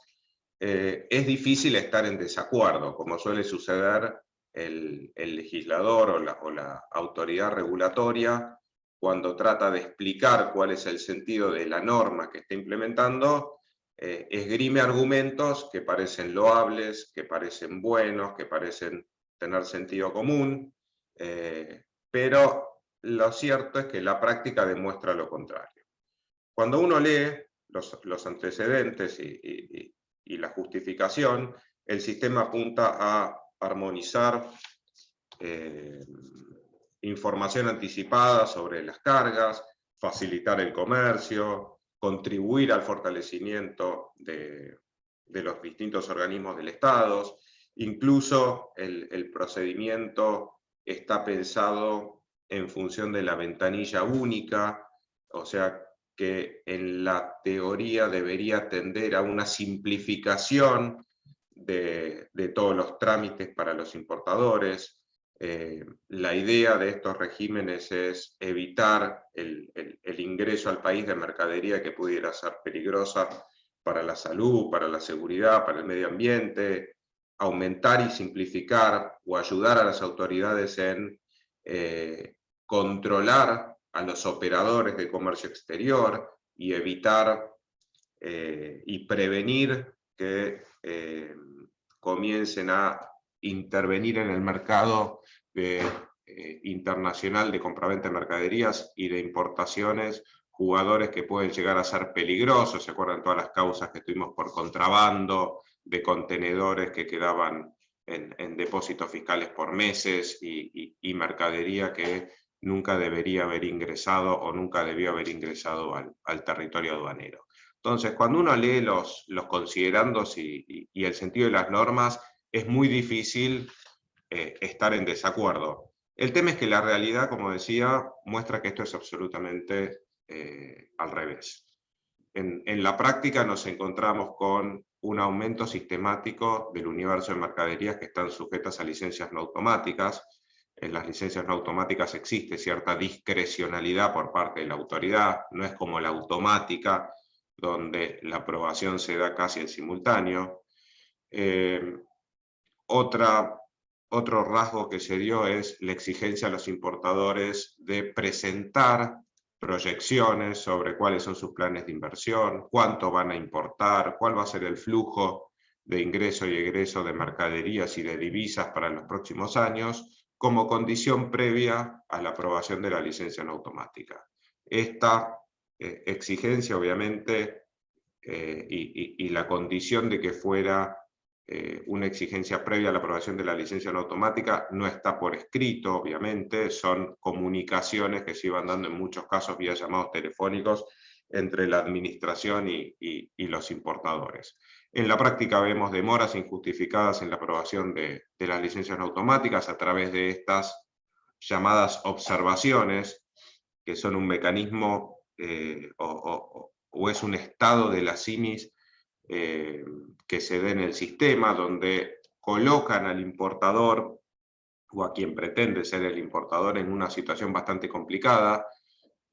es difícil estar en desacuerdo, como suele suceder el legislador o la autoridad regulatoria, cuando trata de explicar cuál es el sentido de la norma que está implementando, esgrime argumentos que parecen loables, que parecen buenos, que parecen tener sentido común, pero lo cierto es que la práctica demuestra lo contrario. Cuando uno lee los antecedentes y la justificación, el sistema apunta a armonizar información anticipada sobre las cargas, facilitar el comercio, contribuir al fortalecimiento de los distintos organismos del Estado. Incluso el procedimiento está pensado en función de la ventanilla única, o sea que en la teoría debería tender a una simplificación de todos los trámites para los importadores. La idea de estos regímenes es evitar el ingreso al país de mercadería que pudiera ser peligrosa para la salud, para la seguridad, para el medio ambiente, aumentar y simplificar o ayudar a las autoridades en controlar a los operadores de comercio exterior y evitar y prevenir que comiencen a intervenir en el mercado internacional de compraventa de mercaderías y de importaciones, jugadores que pueden llegar a ser peligrosos. ¿Se acuerdan todas las causas que tuvimos por contrabando de contenedores que quedaban en depósitos fiscales por meses y mercadería que nunca debería haber ingresado o nunca debió haber ingresado al territorio aduanero? Entonces, cuando uno lee los considerandos y el sentido de las normas, es muy difícil estar en desacuerdo. El tema es que la realidad, como decía, muestra que esto es absolutamente al revés. En la práctica nos encontramos con un aumento sistemático del universo de mercaderías que están sujetas a licencias no automáticas. En las licencias no automáticas existe cierta discrecionalidad por parte de la autoridad, no es como la automática, donde la aprobación se da casi en simultáneo. Otro rasgo que se dio es la exigencia a los importadores de presentar proyecciones sobre cuáles son sus planes de inversión, cuánto van a importar, cuál va a ser el flujo de ingreso y egreso de mercaderías y de divisas para los próximos años, como condición previa a la aprobación de la licencia no automática. Esta exigencia, obviamente, y la condición de que fuera una exigencia previa a la aprobación de la licencia no automática no está por escrito, obviamente, son comunicaciones que se iban dando en muchos casos vía llamados telefónicos entre la administración y los importadores. En la práctica vemos demoras injustificadas en la aprobación de las licencias no automáticas a través de estas llamadas observaciones, que son un mecanismo o es un estado de las CIMIs que se dé en el sistema, donde colocan al importador o a quien pretende ser el importador en una situación bastante complicada,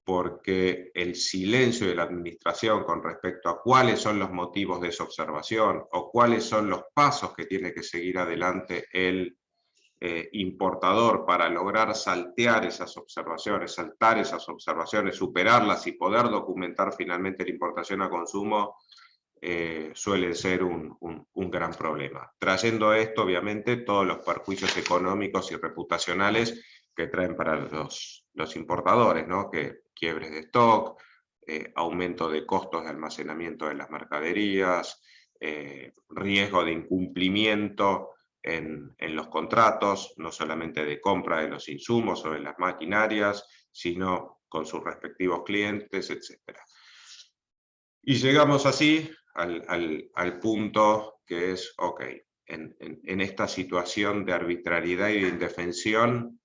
porque el silencio de la administración con respecto a cuáles son los motivos de esa observación o cuáles son los pasos que tiene que seguir adelante el importador para lograr saltear esas observaciones, saltar esas observaciones, superarlas y poder documentar finalmente la importación a consumo, suele ser un gran problema. Trayendo esto, obviamente, todos los perjuicios económicos y reputacionales que traen para los importadores, ¿no? Que quiebres de stock, aumento de costos de almacenamiento de las mercaderías, riesgo de incumplimiento en los contratos, no solamente de compra de los insumos o de las maquinarias, sino con sus respectivos clientes, etc. Y llegamos así al punto que es, ok, en esta situación de arbitrariedad y de indefensión,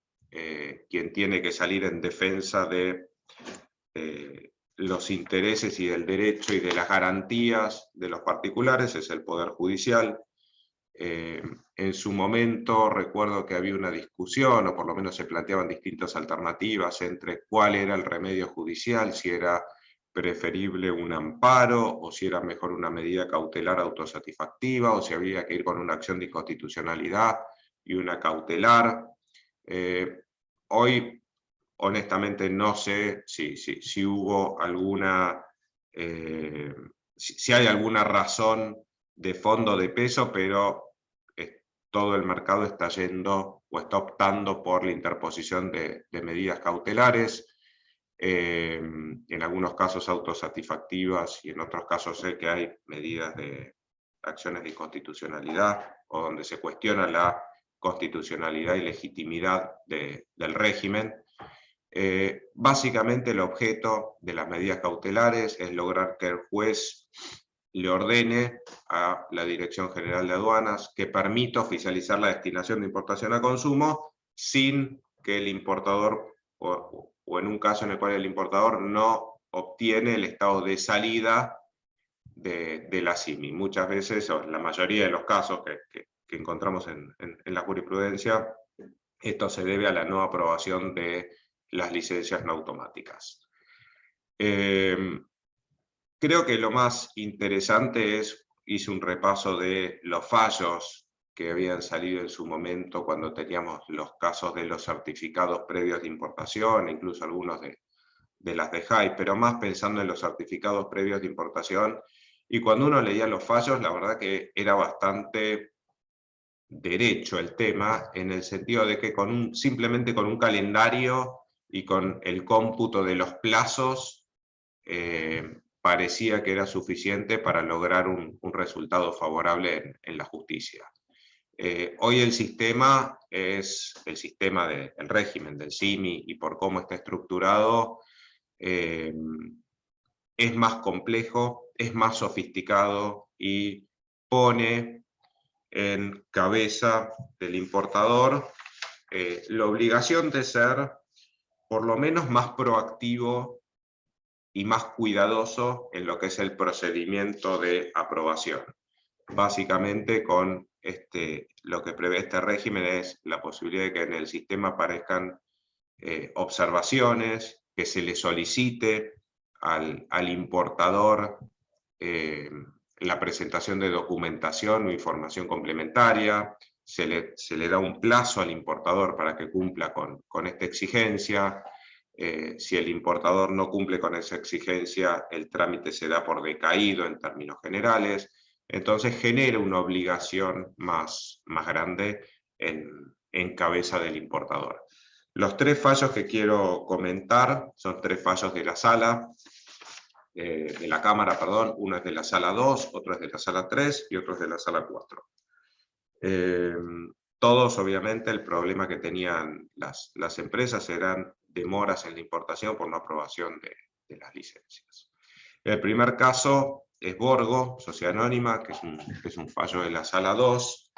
quien tiene que salir en defensa de los intereses y del derecho y de las garantías de los particulares es el Poder Judicial. En su momento recuerdo que había una discusión, o por lo menos se planteaban distintas alternativas entre cuál era el remedio judicial, si era preferible un amparo, o si era mejor una medida cautelar autosatisfactiva, o si había que ir con una acción de inconstitucionalidad y una cautelar. Hoy, honestamente, no sé si hubo alguna, si hay alguna razón de fondo de peso, pero todo el mercado está yendo o está optando por la interposición de medidas cautelares, en algunos casos autosatisfactivas y en otros casos sé que hay medidas de acciones de inconstitucionalidad o donde se cuestiona la constitucionalidad y legitimidad del régimen. Básicamente el objeto de las medidas cautelares es lograr que el juez le ordene a la Dirección General de Aduanas que permita oficializar la destinación de importación a consumo sin que el importador, o en un caso en el cual el importador no obtiene el estado de salida de la CIMI. Muchas veces, o en la mayoría de los casos que encontramos en la jurisprudencia, esto se debe a la no aprobación de las licencias no automáticas. Creo que lo más interesante es, hice un repaso de los fallos que habían salido en su momento cuando teníamos los casos de los certificados previos de importación, incluso algunos de las de JAI, pero más pensando en los certificados previos de importación, y cuando uno leía los fallos, la verdad que era bastante derecho el tema, en el sentido de que simplemente con un calendario y con el cómputo de los plazos, parecía que era suficiente para lograr un resultado favorable en la justicia. Hoy el sistema es el sistema del régimen del CIMI, y por cómo está estructurado, es más complejo, es más sofisticado y pone en cabeza del importador la obligación de ser por lo menos más proactivo y más cuidadoso en lo que es el procedimiento de aprobación. Básicamente con lo que prevé este régimen es la posibilidad de que en el sistema aparezcan observaciones, que se le solicite al importador la presentación de documentación o información complementaria, se le da un plazo al importador para que cumpla con esta exigencia. Si el importador no cumple con esa exigencia, el trámite se da por decaído en términos generales. Entonces genera una obligación más grande en cabeza del importador. Los tres fallos que quiero comentar son tres fallos de la sala, de la Cámara, perdón. Uno es de la sala 2, otro es de la sala 3 y otro es de la sala 4. Todos, obviamente, el problema que tenían las empresas eran demoras en la importación por no aprobación de las licencias. El primer caso es Borgo, Sociedad Anónima, que es un fallo de la sala 2.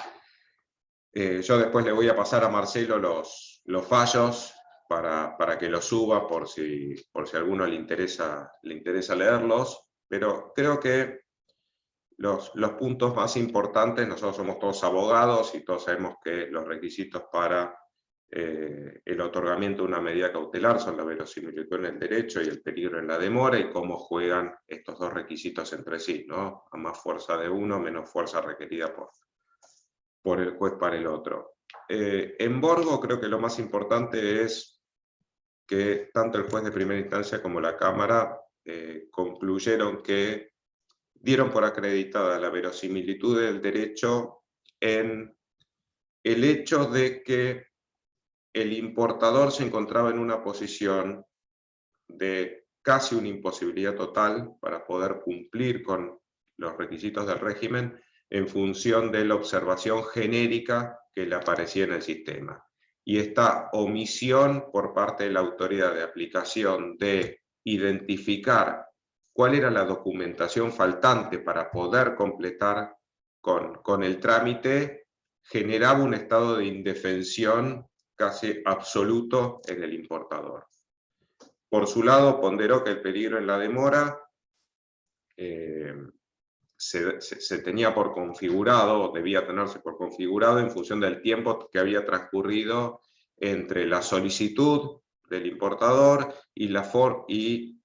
Yo después le voy a pasar a Marcelo los fallos para que los suba por si a alguno le interesa leerlos, pero creo que los puntos más importantes, nosotros somos todos abogados y todos sabemos que los requisitos para el otorgamiento de una medida cautelar son la verosimilitud en el derecho y el peligro en la demora, y cómo juegan estos dos requisitos entre sí, ¿no? A más fuerza de uno, menos fuerza requerida por el juez para el otro. En Borgo creo que lo más importante es que tanto el juez de primera instancia como la Cámara concluyeron que dieron por acreditada la verosimilitud del derecho en el hecho de que el importador se encontraba en una posición de casi una imposibilidad total para poder cumplir con los requisitos del régimen, en función de la observación genérica que le aparecía en el sistema. Y esta omisión por parte de la autoridad de aplicación de identificar cuál era la documentación faltante para poder completar con el trámite, generaba un estado de indefensión casi absoluto en el importador. Por su lado, ponderó que el peligro en la demora se tenía por configurado, debía tenerse por configurado en función del tiempo que había transcurrido entre la solicitud del importador y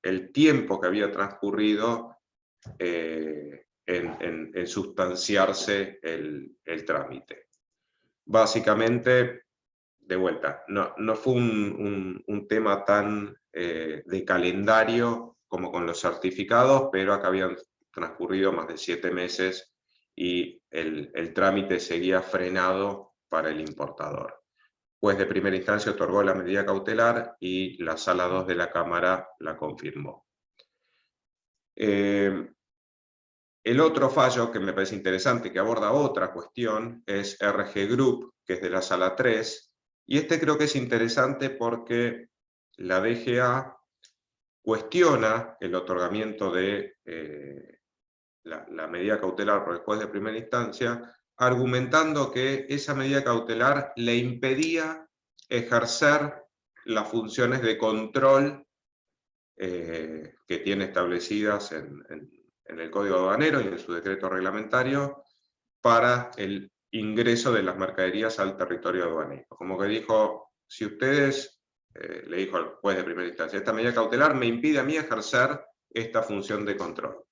el tiempo que había transcurrido en sustanciarse el trámite. Básicamente, de vuelta, no fue un tema tan de calendario como con los certificados, pero acá habían transcurrido más de 7 meses y el trámite seguía frenado para el importador. Juez de primera instancia otorgó la medida cautelar y la Sala 2 de la Cámara la confirmó. El otro fallo que me parece interesante, que aborda otra cuestión, es RG Group, que es de la Sala 3, y este creo que es interesante porque la DGA cuestiona el otorgamiento de la medida cautelar por el juez de primera instancia, argumentando que esa medida cautelar le impedía ejercer las funciones de control que tiene establecidas en el Código Aduanero y en su decreto reglamentario para el ingreso de las mercaderías al territorio aduanero. Como que dijo, si ustedes, le dijo al juez de primera instancia, esta medida cautelar me impide a mí ejercer esta función de control.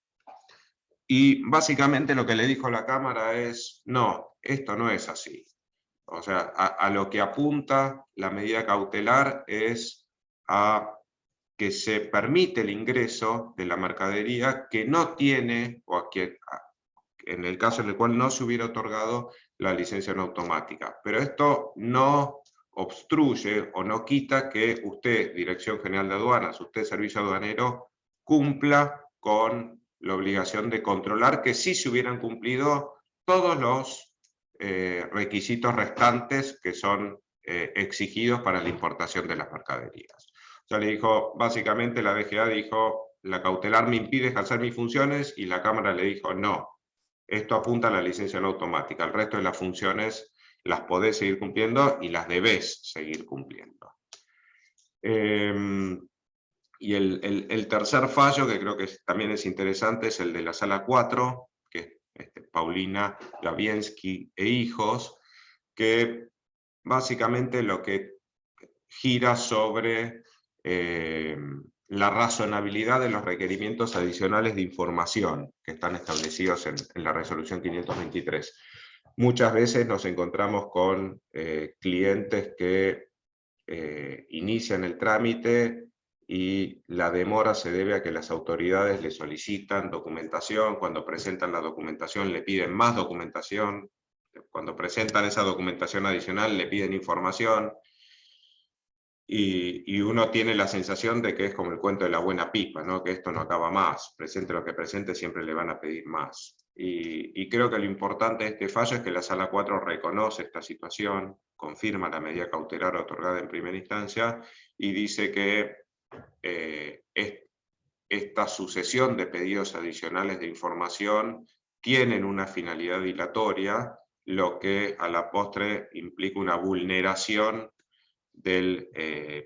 Y básicamente lo que le dijo la Cámara es, no, esto no es así. O sea, a lo que apunta la medida cautelar es a que se permite el ingreso de la mercadería que no tiene, en el caso en el cual no se hubiera otorgado la licencia no automática. Pero esto no obstruye o no quita que usted, Dirección General de Aduanas, usted, Servicio Aduanero, cumpla con la obligación de controlar que sí se hubieran cumplido todos los requisitos restantes que son exigidos para la importación de las mercaderías. O sea, le dijo, básicamente la DGA dijo, la cautelar me impide ejercer mis funciones, y la Cámara le dijo, no, esto apunta a la licencia no automática, el resto de las funciones las podés seguir cumpliendo y las debés seguir cumpliendo. Y el tercer fallo, que creo que también es interesante, es el de la Sala 4, que es Paulina Gaviensky e hijos, que básicamente lo que gira sobre la razonabilidad de los requerimientos adicionales de información que están establecidos en la resolución 523. Muchas veces nos encontramos con clientes que inician el trámite y la demora se debe a que las autoridades le solicitan documentación, cuando presentan la documentación le piden más documentación, cuando presentan esa documentación adicional le piden información, y uno tiene la sensación de que es como el cuento de la buena pipa, ¿no? Que esto no acaba más, presente lo que presente siempre le van a pedir más. Y creo que lo importante de este fallo es que la Sala 4 reconoce esta situación, confirma la medida cautelar otorgada en primera instancia y dice que esta sucesión de pedidos adicionales de información tienen una finalidad dilatoria, lo que a la postre implica una vulneración del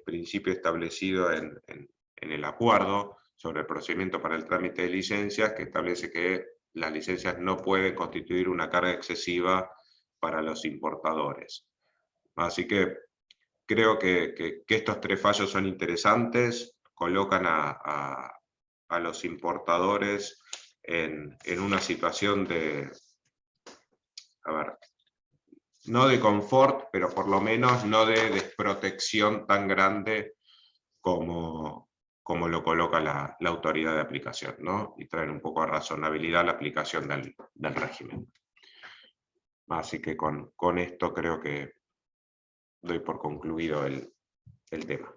principio establecido en el acuerdo sobre el procedimiento para el trámite de licencias, que establece que las licencias no pueden constituir una carga excesiva para los importadores. Así que creo que estos 3 fallos son interesantes, colocan a los importadores en una situación de, no de confort, pero por lo menos no de desprotección tan grande como lo coloca la autoridad de aplicación, ¿no? Y traer un poco de razonabilidad a la aplicación del régimen. Así que con esto creo que doy por concluido el tema.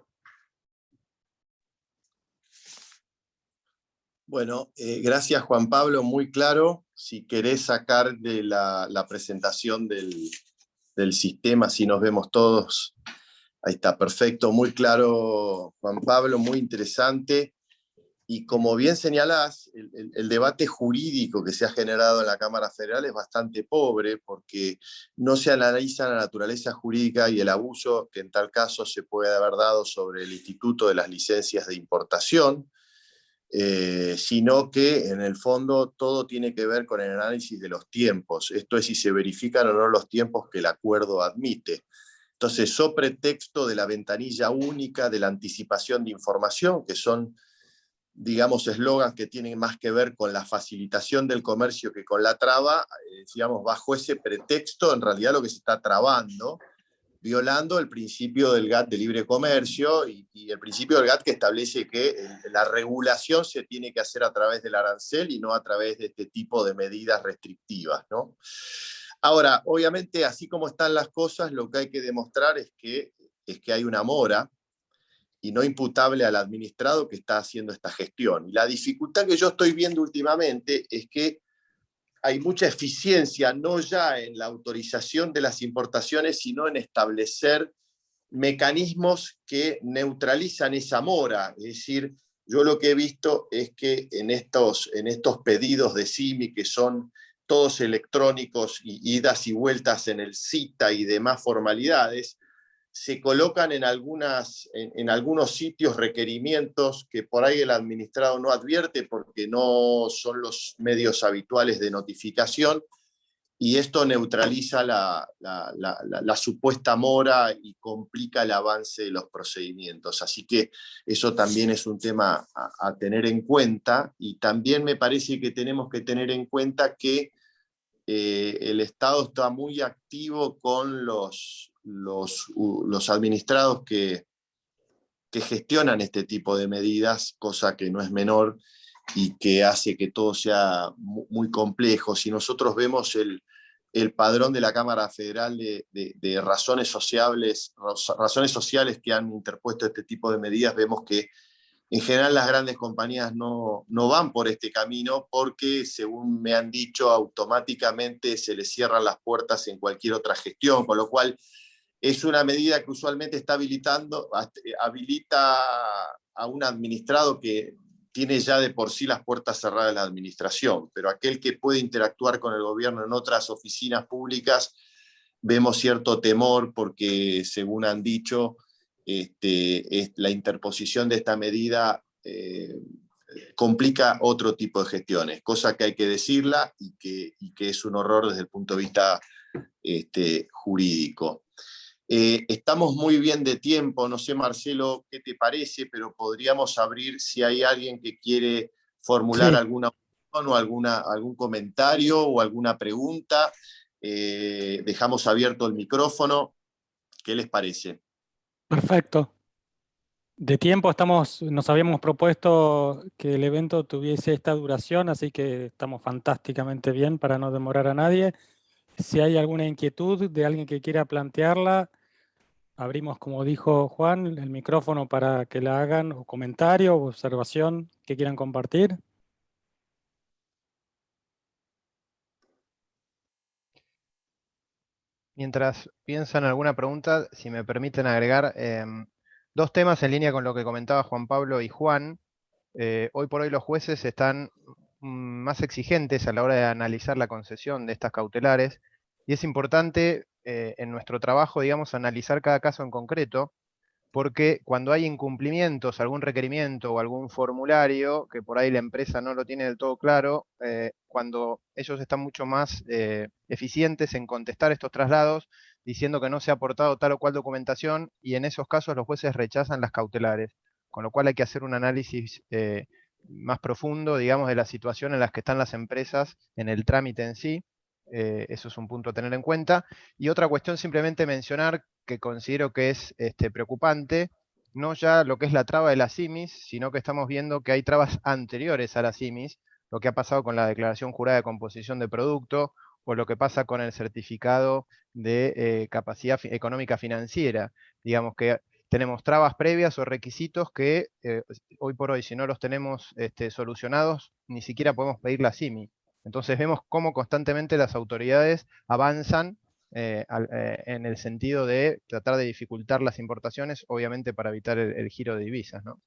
Bueno, gracias Juan Pablo, muy claro. si querés sacar de la presentación del sistema, si nos vemos todos. Ahí está, perfecto, muy claro, Juan Pablo, muy interesante. Y como bien señalás, el debate jurídico que se ha generado en la Cámara Federal es bastante pobre porque no se analiza la naturaleza jurídica y el abuso que en tal caso se puede haber dado sobre el instituto de las licencias de importación, sino que en el fondo todo tiene que ver con el análisis de los tiempos. Esto es si se verifican o no los tiempos que el acuerdo admite. Entonces, sobre pretexto de la ventanilla única, de la anticipación de información, que son, digamos, eslogans que tienen más que ver con la facilitación del comercio que con la traba, digamos, bajo ese pretexto, en realidad lo que se está trabando, violando el principio del GATT de libre comercio y el principio del GATT que establece que la regulación se tiene que hacer a través del arancel y no a través de este tipo de medidas restrictivas, ¿no? Ahora, obviamente, así como están las cosas, lo que hay que demostrar es que hay una mora, y no imputable al administrado que está haciendo esta gestión. Y la dificultad que yo estoy viendo últimamente es que hay mucha eficiencia, no ya en la autorización de las importaciones, sino en establecer mecanismos que neutralizan esa mora. Es decir, yo lo que he visto es que en estos pedidos de CIMI, que son todos electrónicos y idas y vueltas en el CITA y demás formalidades, se colocan en algunos sitios requerimientos que por ahí el administrado no advierte porque no son los medios habituales de notificación, y esto neutraliza la supuesta mora y complica el avance de los procedimientos. Así que eso también es un tema a tener en cuenta, y también me parece que tenemos que tener en cuenta que el Estado está muy activo con los administrados que gestionan este tipo de medidas, cosa que no es menor y que hace que todo sea muy complejo. Si nosotros vemos el padrón de la Cámara Federal de razones sociales que han interpuesto este tipo de medidas, vemos que en general las grandes compañías no van por este camino porque, según me han dicho, automáticamente se les cierran las puertas en cualquier otra gestión, con lo cual es una medida que usualmente habilita a un administrado que tiene ya de por sí las puertas cerradas de la administración, pero aquel que puede interactuar con el gobierno en otras oficinas públicas, vemos cierto temor porque, según han dicho, la interposición de esta medida complica otro tipo de gestiones, cosa que hay que decirla y que es un horror desde el punto de vista jurídico. Estamos muy bien de tiempo, no sé, Marcelo, qué te parece, pero podríamos abrir si hay alguien que quiere formular alguna opinión o algún comentario o alguna pregunta. Dejamos abierto el micrófono. ¿Qué les parece? Perfecto. De tiempo nos habíamos propuesto que el evento tuviese esta duración, así que estamos fantásticamente bien para no demorar a nadie. Si hay alguna inquietud de alguien que quiera plantearla, abrimos, como dijo Juan, el micrófono para que la hagan, o comentario o observación que quieran compartir. Mientras piensan alguna pregunta, si me permiten agregar dos temas en línea con lo que comentaba Juan Pablo y Juan. Hoy por hoy los jueces están más exigentes a la hora de analizar la concesión de estas cautelares, y es importante en nuestro trabajo, digamos, analizar cada caso en concreto, porque cuando hay incumplimientos, algún requerimiento o algún formulario que por ahí la empresa no lo tiene del todo claro, cuando ellos están mucho más eficientes en contestar estos traslados, diciendo que no se ha aportado tal o cual documentación, y en esos casos los jueces rechazan las cautelares, con lo cual hay que hacer un análisis más profundo, digamos, de la situación en la que están las empresas en el trámite en sí. Eso es un punto a tener en cuenta. Y otra cuestión, simplemente mencionar que considero que es preocupante, no ya lo que es la traba de las CIMIS, sino que estamos viendo que hay trabas anteriores a las CIMIS, lo que ha pasado con la declaración jurada de composición de producto, o lo que pasa con el certificado de capacidad económica financiera. Digamos que tenemos trabas previas o requisitos que hoy por hoy, si no los tenemos solucionados, ni siquiera podemos pedir la CIMI. Entonces vemos cómo constantemente las autoridades avanzan en el sentido de tratar de dificultar las importaciones, obviamente para evitar el giro de divisas, ¿no?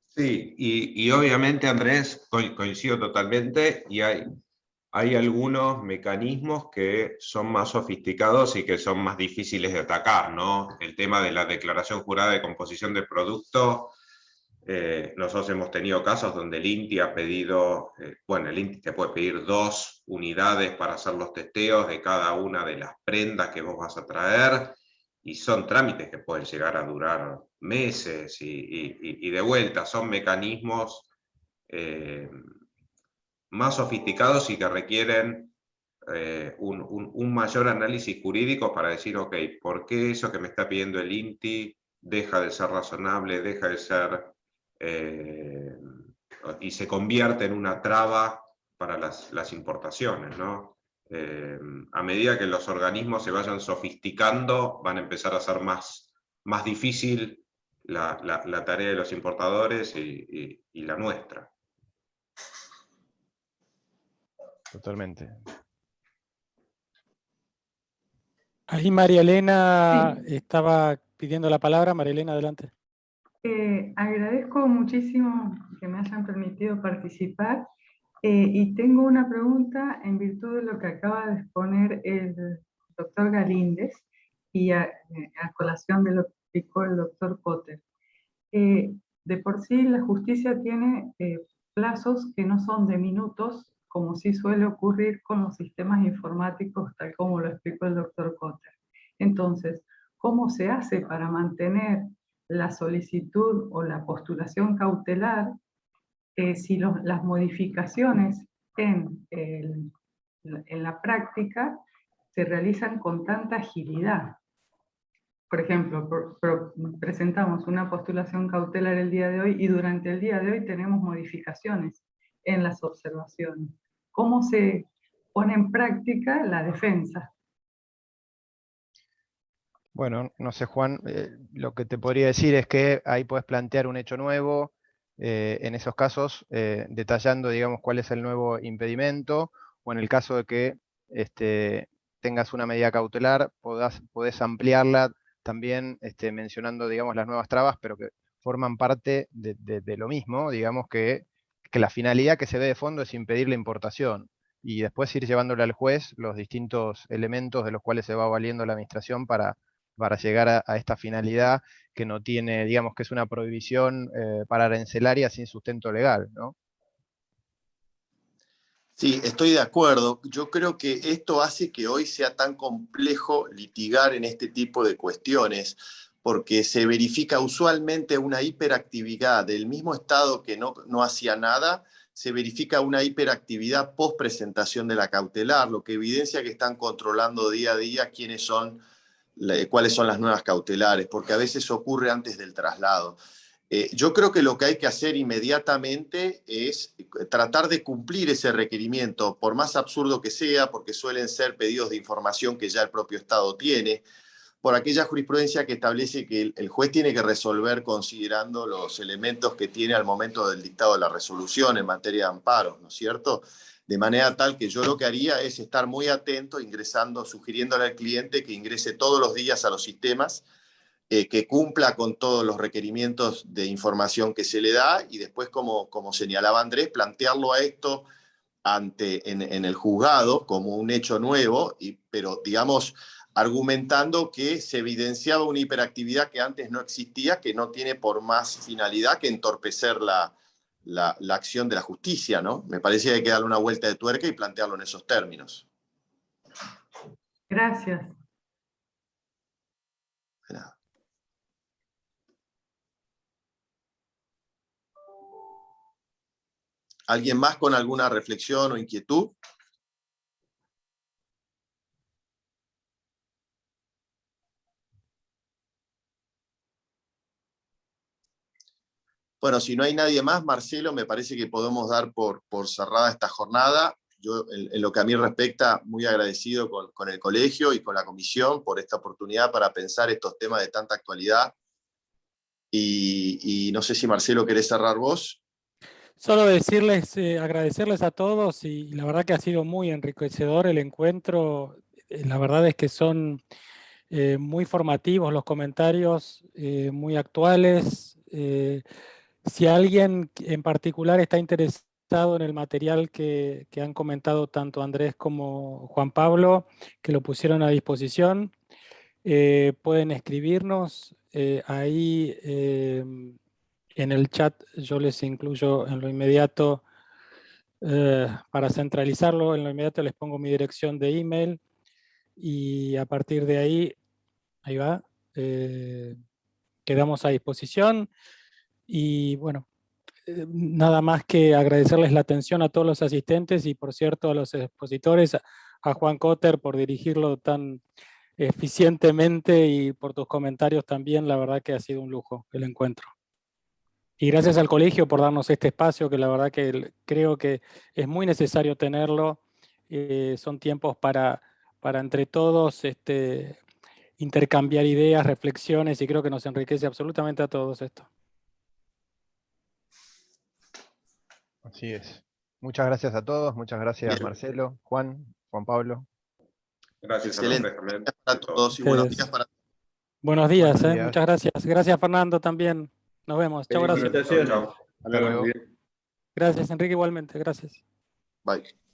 Sí, y obviamente, Andrés, coincido totalmente, y hay algunos mecanismos que son más sofisticados y que son más difíciles de atacar, ¿no? El tema de la declaración jurada de composición de producto. Nosotros hemos tenido casos donde el INTI ha pedido, bueno, el INTI te puede pedir 2 unidades para hacer los testeos de cada una de las prendas que vos vas a traer, y son trámites que pueden llegar a durar meses, y de vuelta son mecanismos más sofisticados y que requieren un mayor análisis jurídico para decir, ok, ¿por qué eso que me está pidiendo el INTI deja de ser razonable, deja de ser, y se convierte en una traba para las importaciones, ¿no? A medida que los organismos se vayan sofisticando, van a empezar a ser más difícil la tarea de los importadores y la nuestra. Totalmente. Ahí María Elena Sí. estaba pidiendo la palabra. María Elena, adelante. Agradezco muchísimo que me hayan permitido participar y tengo una pregunta en virtud de lo que acaba de exponer el doctor Galíndez y a colación de lo que explicó el doctor Potter. De por sí la justicia tiene plazos que no son de minutos, como sí suele ocurrir con los sistemas informáticos, tal como lo explicó el doctor Potter. Entonces, ¿cómo se hace para mantener la solicitud o la postulación cautelar si las modificaciones en la práctica se realizan con tanta agilidad? Por ejemplo, presentamos una postulación cautelar el día de hoy y durante el día de hoy tenemos modificaciones en las observaciones. ¿Cómo se pone en práctica la defensa? Bueno, no sé, Juan, lo que te podría decir es que ahí puedes plantear un hecho nuevo, en esos casos, detallando, digamos, cuál es el nuevo impedimento, o en el caso de que tengas una medida cautelar, podés ampliarla también mencionando, digamos, las nuevas trabas, pero que forman parte de lo mismo, digamos, que la finalidad que se ve de fondo es impedir la importación, y después ir llevándole al juez los distintos elementos de los cuales se va valiendo la administración para llegar a esta finalidad que no tiene, digamos, que es una prohibición para arancelaria sin sustento legal, ¿no? Sí, estoy de acuerdo. Yo creo que esto hace que hoy sea tan complejo litigar en este tipo de cuestiones, porque se verifica usualmente una hiperactividad del mismo Estado que no hacía nada, se verifica una hiperactividad post presentación de la cautelar, lo que evidencia que están controlando día a día cuáles son las nuevas cautelares, porque a veces ocurre antes del traslado. Yo creo que lo que hay que hacer inmediatamente es tratar de cumplir ese requerimiento, por más absurdo que sea, porque suelen ser pedidos de información que ya el propio Estado tiene, por aquella jurisprudencia que establece que el juez tiene que resolver considerando los elementos que tiene al momento del dictado de la resolución en materia de amparos, ¿no es cierto? De manera tal que yo lo que haría es estar muy atento, sugiriéndole al cliente que ingrese todos los días a los sistemas, que cumpla con todos los requerimientos de información que se le da, y después, como señalaba Andrés, plantearlo a esto en el juzgado como un hecho nuevo, pero digamos, argumentando que se evidenciaba una hiperactividad que antes no existía, que no tiene por más finalidad que entorpecer la acción de la justicia, ¿no? Me parece que hay que darle una vuelta de tuerca y plantearlo en esos términos. Gracias. De nada. ¿Alguien más con alguna reflexión o inquietud? Bueno, si no hay nadie más, Marcelo, me parece que podemos dar por cerrada esta jornada. Yo, en lo que a mí respecta, muy agradecido con el colegio y con la comisión por esta oportunidad para pensar estos temas de tanta actualidad. Y no sé si, Marcelo, querés cerrar vos. Solo decirles, agradecerles a todos y la verdad que ha sido muy enriquecedor el encuentro. La verdad es que son muy formativos los comentarios, muy actuales. Si alguien en particular está interesado en el material que han comentado tanto Andrés como Juan Pablo, que lo pusieron a disposición, pueden escribirnos ahí en el chat. Yo les incluyo en lo inmediato, para centralizarlo, en lo inmediato les pongo mi dirección de email y a partir de ahí, ahí va, quedamos a disposición. Y bueno, nada más que agradecerles la atención a todos los asistentes y por cierto a los expositores, a Juan Cotter por dirigirlo tan eficientemente y por tus comentarios también. La verdad que ha sido un lujo el encuentro. Y gracias al colegio por darnos este espacio, que la verdad que creo que es muy necesario tenerlo. Son tiempos para entre todos intercambiar ideas, reflexiones, y creo que nos enriquece absolutamente a todos esto. Así es. Muchas gracias a todos, muchas gracias Bien. Marcelo, Juan Pablo. Gracias a Excelente. Andrés también. Gracias para todos y buenos días para Buenos días, Buenos días. muchas gracias. Gracias Fernando también. Nos vemos. Chao, gracias. Felicitaciones. Hasta luego. Gracias Enrique, igualmente. Gracias. Bye.